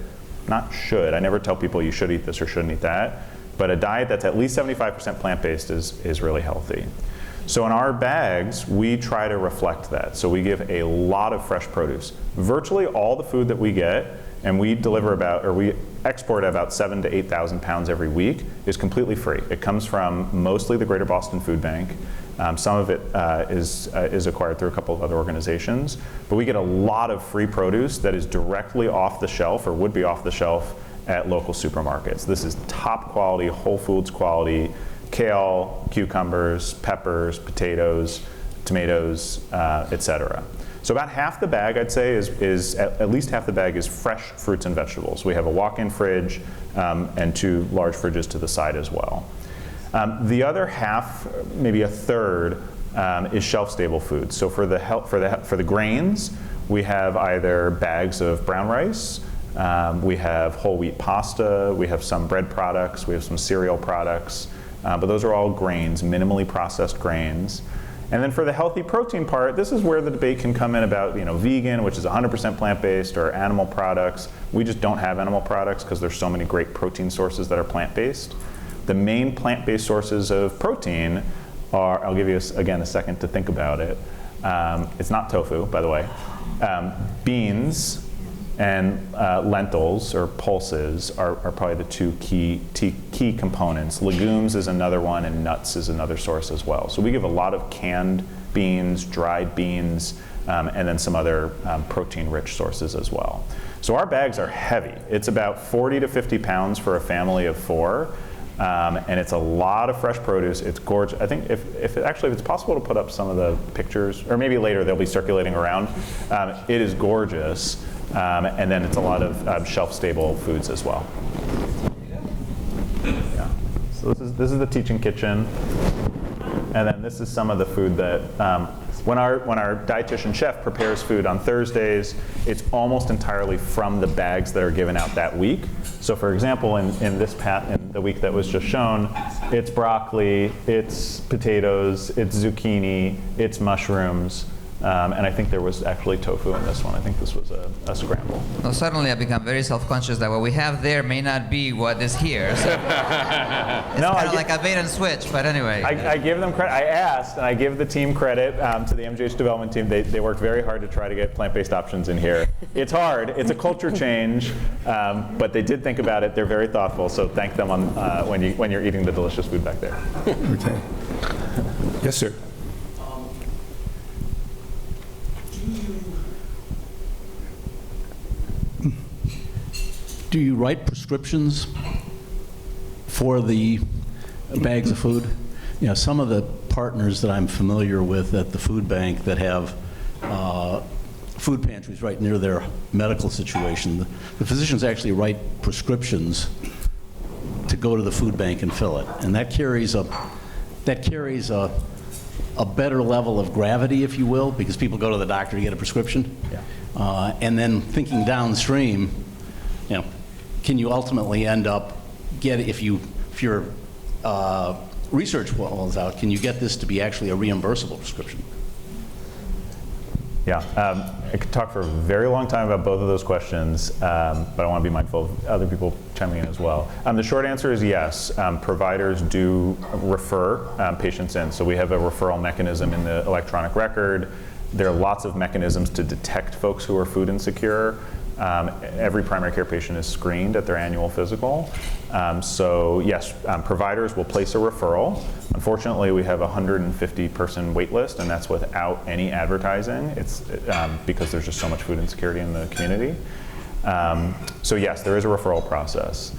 not should, I never tell people you should eat this or shouldn't eat that, but a diet that's at least 75% plant-based is really healthy. So in our bags, we try to reflect that. So we give a lot of fresh produce. Virtually all the food that we get, and we export about 7,000 to 8,000 pounds every week, is completely free. It comes from mostly the Greater Boston Food Bank. Some of it is acquired through a couple of other organizations. But we get a lot of free produce that is directly off the shelf, or would be off the shelf, at local supermarkets. This is top quality, Whole Foods quality, kale, cucumbers, peppers, potatoes, tomatoes, etc. So about half the bag, I'd say, is at least half the bag is fresh fruits and vegetables. We have a walk-in fridge and 2 large fridges to the side as well. The other half, maybe a third, is shelf-stable food. So for the grains, we have either bags of brown rice, we have whole wheat pasta, we have some bread products, we have some cereal products, but those are all grains, minimally processed grains. And then for the healthy protein part, this is where the debate can come in about, vegan, which is 100% plant-based, or animal products. We just don't have animal products because there's so many great protein sources that are plant-based. The main plant-based sources of protein are, I'll give you, again, a second to think about it. It's not tofu, by the way. Beans and lentils, or pulses, are probably the two key components. Legumes is another one, and nuts is another source as well. So we give a lot of canned beans, dried beans, and then some other protein-rich sources as well. So our bags are heavy. It's about 40 to 50 pounds for a family of 4. And it's a lot of fresh produce. It's gorgeous. I think if it's possible to put up some of the pictures, or maybe later they'll be circulating around. It is gorgeous, and then it's a lot of shelf-stable foods as well. Yeah. So this is the teaching kitchen, and then this is some of the food that when our dietitian chef prepares food on Thursdays, it's almost entirely from the bags that are given out that week. So for example, in the week that was just shown, it's broccoli, it's potatoes, it's zucchini, it's mushrooms, and I think there was actually tofu in this one. I think this was a scramble. Well, suddenly I become very self-conscious that what we have there may not be what is here. So it's kind of like a bait and switch, but anyway. I give them credit. I asked, and I give the team credit, to the MGH development team. They worked very hard to try to get plant-based options in here. It's hard. It's a culture change, but they did think about it. They're very thoughtful, so thank them when you're eating the delicious food back there. Okay. Yes, sir. Do you write prescriptions for the bags of food? Some of the partners that I'm familiar with at the food bank that have food pantries right near their medical situation, the physicians actually write prescriptions to go to the food bank and fill it, and that carries a better level of gravity, if you will, because people go to the doctor to get a prescription. Yeah. And then thinking downstream, can you ultimately end up if your research falls out, can you get this to be actually a reimbursable prescription? Yeah, I could talk for a very long time about both of those questions, but I want to be mindful of other people chiming in as well. The short answer is yes. Providers do refer patients in. So we have a referral mechanism in the electronic record. There are lots of mechanisms to detect folks who are food insecure. Every primary care patient is screened at their annual physical. So yes, providers will place a referral. Unfortunately, we have a 150-person wait list, and that's without any advertising. It's because there's just so much food insecurity in the community. So yes, there is a referral process.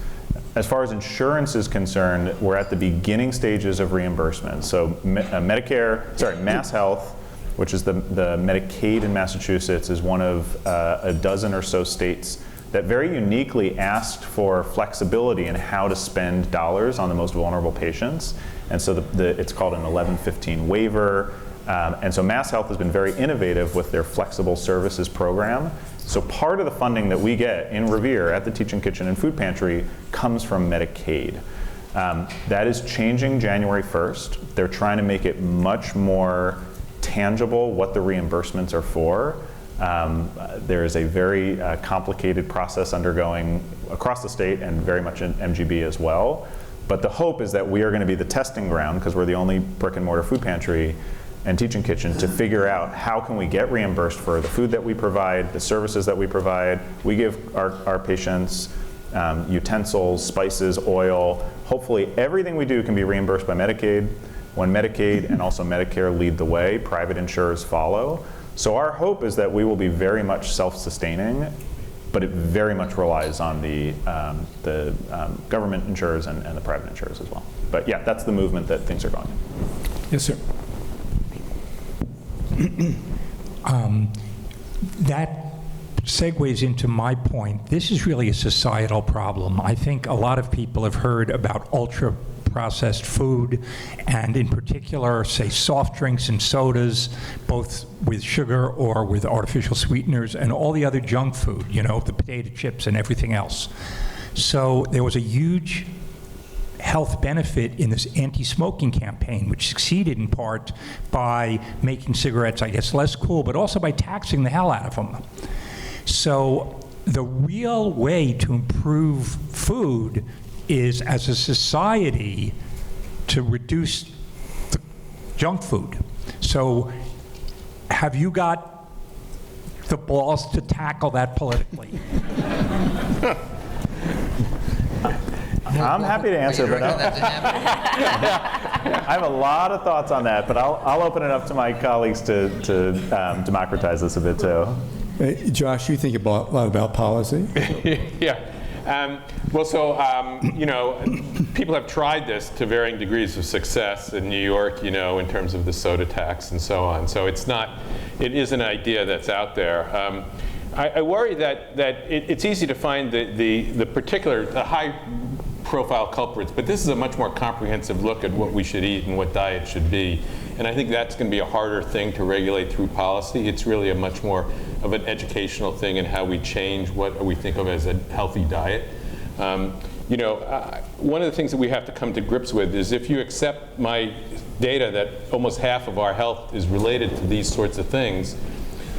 As far as insurance is concerned, we're at the beginning stages of reimbursement. So Mass Health, which is the Medicaid in Massachusetts, is one of a dozen or so states that very uniquely asked for flexibility in how to spend dollars on the most vulnerable patients. And so it's called an 1115 waiver. And so Mass Health has been very innovative with their flexible services program. So part of the funding that we get in Revere at the Teaching Kitchen and Food Pantry comes from Medicaid. That is changing January 1st. They're trying to make it much more tangible what the reimbursements are for. There is a very complicated process undergoing across the state and very much in MGB as well. But the hope is that we are going to be the testing ground, because we're the only brick and mortar food pantry and teaching kitchen, to figure out how can we get reimbursed for the food that we provide, the services that we provide. We give our patients utensils, spices, oil. Hopefully everything we do can be reimbursed by Medicaid. When Medicaid and also Medicare lead the way, private insurers follow. So our hope is that we will be very much self-sustaining, but it very much relies on the government insurers and the private insurers as well. But yeah, that's the movement that things are going in. Yes, sir. That segues into my point. This is really a societal problem. I think a lot of people have heard about ultra processed food, and in particular, say, soft drinks and sodas, both with sugar or with artificial sweeteners, and all the other junk food, you know, the potato chips and everything else. So there was a huge health benefit in this anti-smoking campaign, which succeeded in part by making cigarettes, I guess, less cool, but also by taxing the hell out of them. So the real way to improve food is, as a society, to reduce the junk food. So have you got the balls to tackle that politically? I'm happy to answer, but I have a lot of thoughts on that, but I'll open it up to my colleagues to democratize this a bit too. Josh, you think a lot about policy? Yeah. You know, people have tried this to varying degrees of success in New York, you know, in terms of the soda tax and so on. So it is an idea that's out there. I worry that it's easy to find the high-profile culprits, but this is a much more comprehensive look at what we should eat and what diet should be. And I think that's going to be a harder thing to regulate through policy. It's really a much more of an educational thing in how we change what we think of as a healthy diet. You know, one of the things that we have to come to grips with is if you accept my data that almost half of our health is related to these sorts of things,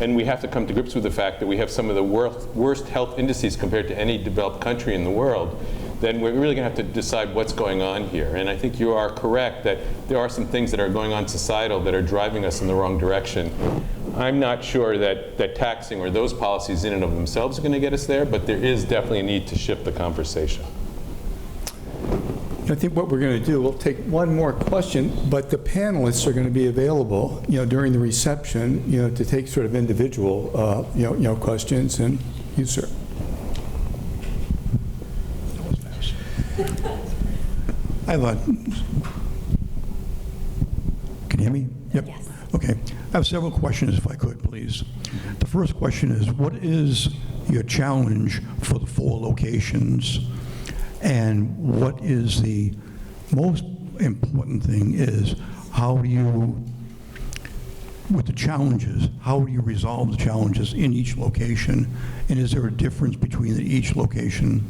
and we have to come to grips with the fact that we have some of the worst health indices compared to any developed country in the world, then we're really going to have to decide what's going on here. And I think you are correct that there are some things that are going on societal that are driving us in the wrong direction. I'm not sure that taxing or those policies in and of themselves are going to get us there, but there is definitely a need to shift the conversation. I think what we're going to do, we'll take one more question, but the panelists are going to be available, you know, during the reception, you know, to take sort of individual, questions. And you, sir. I have a. Can you hear me? Yep. Yes. Okay. I have several questions, if I could, please. The first question is, what is your challenge for the 4 locations? And what is the most important thing is, how do you, with the challenges, how do you resolve the challenges in each location? And is there a difference between each location?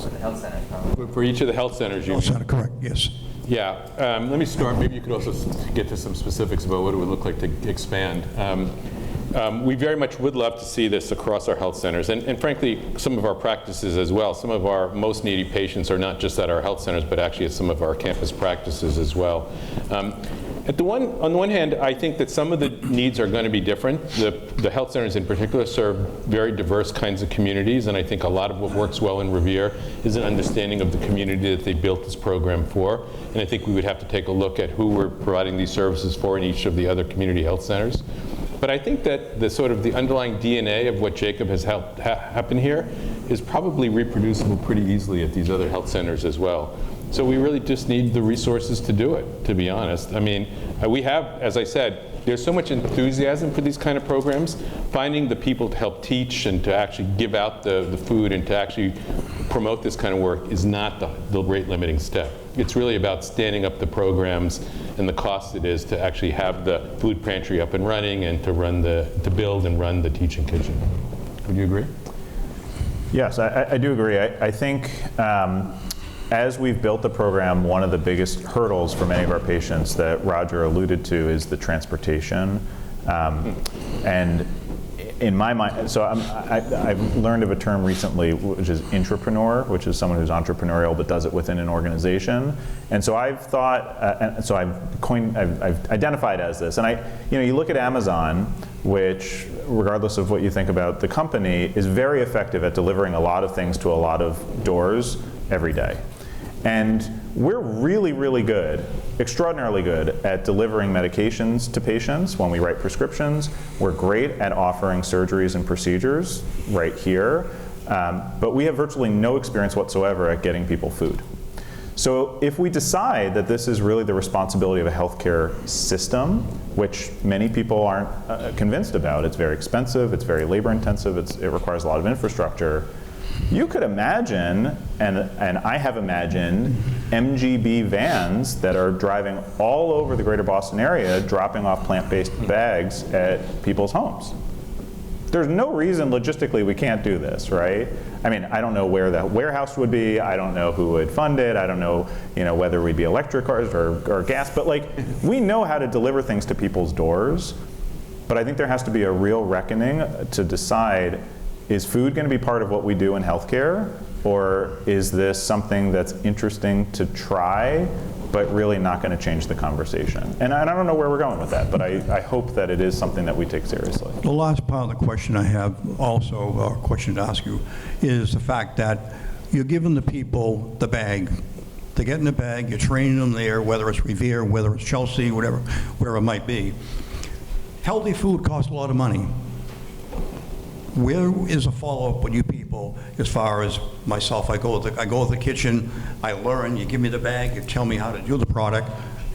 For the health centers, probably. For each of the health centers, you Health center, correct, yes. Yeah, let me start. Maybe you could also get to some specifics about what it would look like to expand. We very much would love to see this across our health centers, and frankly, some of our practices as well. Some of our most needy patients are not just at our health centers, but actually at some of our campus practices as well. On the one hand, I think that some of the needs are going to be different. The health centers in particular serve very diverse kinds of communities, and I think a lot of what works well in Revere is an understanding of the community that they built this program for. And I think we would have to take a look at who we're providing these services for in each of the other community health centers. But I think that the sort of the underlying DNA of what Jacob has helped happen here is probably reproducible pretty easily at these other health centers as well. So we really just need the resources to do it, to be honest. I mean, we have, as I said, there's so much enthusiasm for these kind of programs. Finding the people to help teach and to actually give out the food and to actually promote this kind of work is not the rate limiting step. It's really about standing up the programs and the cost it is to actually have the food pantry up and running and to build and run the teaching kitchen. Would you agree? Yes, I do agree. I think as we've built the program, one of the biggest hurdles for many of our patients that Roger alluded to is the transportation. And in my mind, so I've learned of a term recently, which is intrapreneur, which is someone who's entrepreneurial but does it within an organization. And so I've thought, I've identified as this. And you look at Amazon, which, regardless of what you think about the company, is very effective at delivering a lot of things to a lot of doors every day. And we're really, really good, extraordinarily good at delivering medications to patients when we write prescriptions. We're great at offering surgeries and procedures right here, but we have virtually no experience whatsoever at getting people food. So if we decide that this is really the responsibility of a healthcare system, which many people aren't convinced about, it's very expensive, it's very labor intensive, it requires a lot of infrastructure, You could imagine, and I have imagined, MGB vans that are driving all over the greater Boston area dropping off plant-based bags at people's homes. There's no reason logistically we can't do this, right? I mean, I don't know where the warehouse would be. I don't know who would fund it. I don't know, whether we'd be electric cars or gas. But we know how to deliver things to people's doors. But I think there has to be a real reckoning to decide, is food going to be part of what we do in healthcare, or is this something that's interesting to try, but really not going to change the conversation? And I don't know where we're going with that, but I hope that it is something that we take seriously. The last part of the question I have also, or question to ask you, is the fact that you're giving the people the bag. They get in the bag, you're training them there, whether it's Revere, whether it's Chelsea, whatever it might be. Healthy food costs a lot of money. Where is a follow-up with you people as far as myself? I go to the kitchen, I learn, you give me the bag, you tell me how to do the product.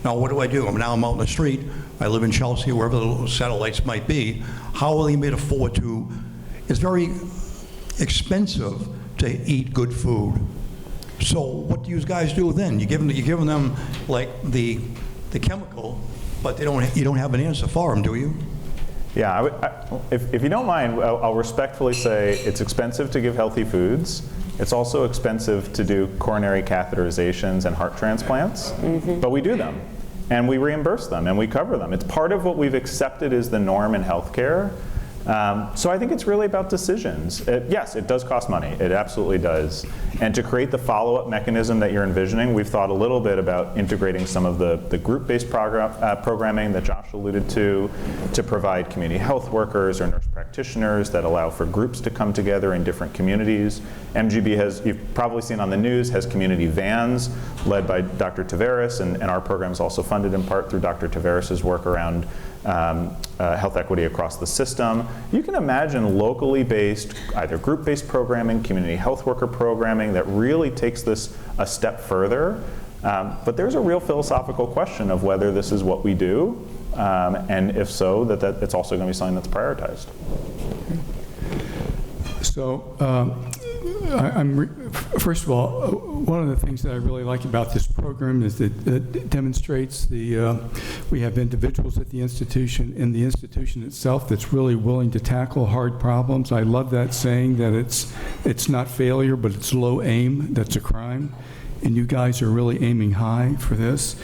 Now what do? Now I'm out in the street, I live in Chelsea, wherever the little satellites might be. How are they made afford to? It's very expensive to eat good food. So what do you guys do then? You're giving them like the chemical, but you don't have an answer for them, do you? Yeah, if you don't mind, I'll respectfully say it's expensive to give healthy foods. It's also expensive to do coronary catheterizations and heart transplants, but we do them, and we reimburse them, and we cover them. It's part of what we've accepted as the norm in healthcare. So I think it's really about decisions. Yes, it does cost money. It absolutely does. And to create the follow-up mechanism that you're envisioning, we've thought a little bit about integrating some of the group-based programming that Josh alluded to provide community health workers or nurse practitioners that allow for groups to come together in different communities. MGB has, you've probably seen on the news, has community vans led by Dr. Taveras, and our program is also funded in part through Dr. Taveras' work around health equity across the system. You can imagine locally based, either group-based programming, community health worker programming that really takes this a step further. But there's a real philosophical question of whether this is what we do, and if so, that it's also going to be something that's prioritized. So first of all, one of the things that I really like about this program is that it demonstrates we have individuals at the institution and the institution itself that's really willing to tackle hard problems. I love that saying that it's not failure, but it's low aim that's a crime. And you guys are really aiming high for this.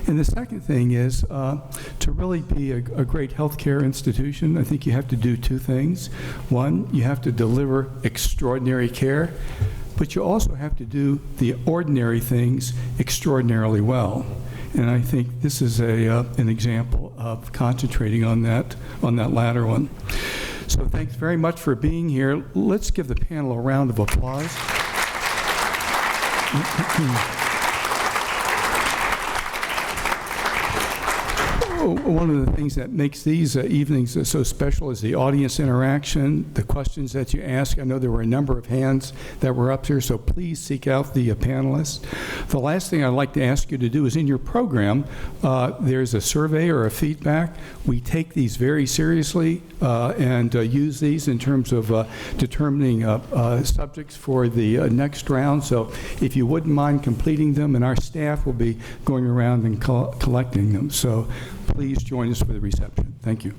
And the second thing is, to really be a great healthcare institution, I think you have to do two things. One, you have to deliver extraordinary care, but you also have to do the ordinary things extraordinarily well. And I think this is an example of concentrating on that latter one. So thanks very much for being here. Let's give the panel a round of applause. One of the things that makes these evenings so special is the audience interaction, the questions that you ask. I know there were a number of hands that were up here, so please seek out the panelists. The last thing I'd like to ask you to do is in your program, there's a survey or a feedback. We take these very seriously and use these in terms of determining subjects for the next round. So if you wouldn't mind completing them, and our staff will be going around and collecting them. So please join us for the reception. Thank you.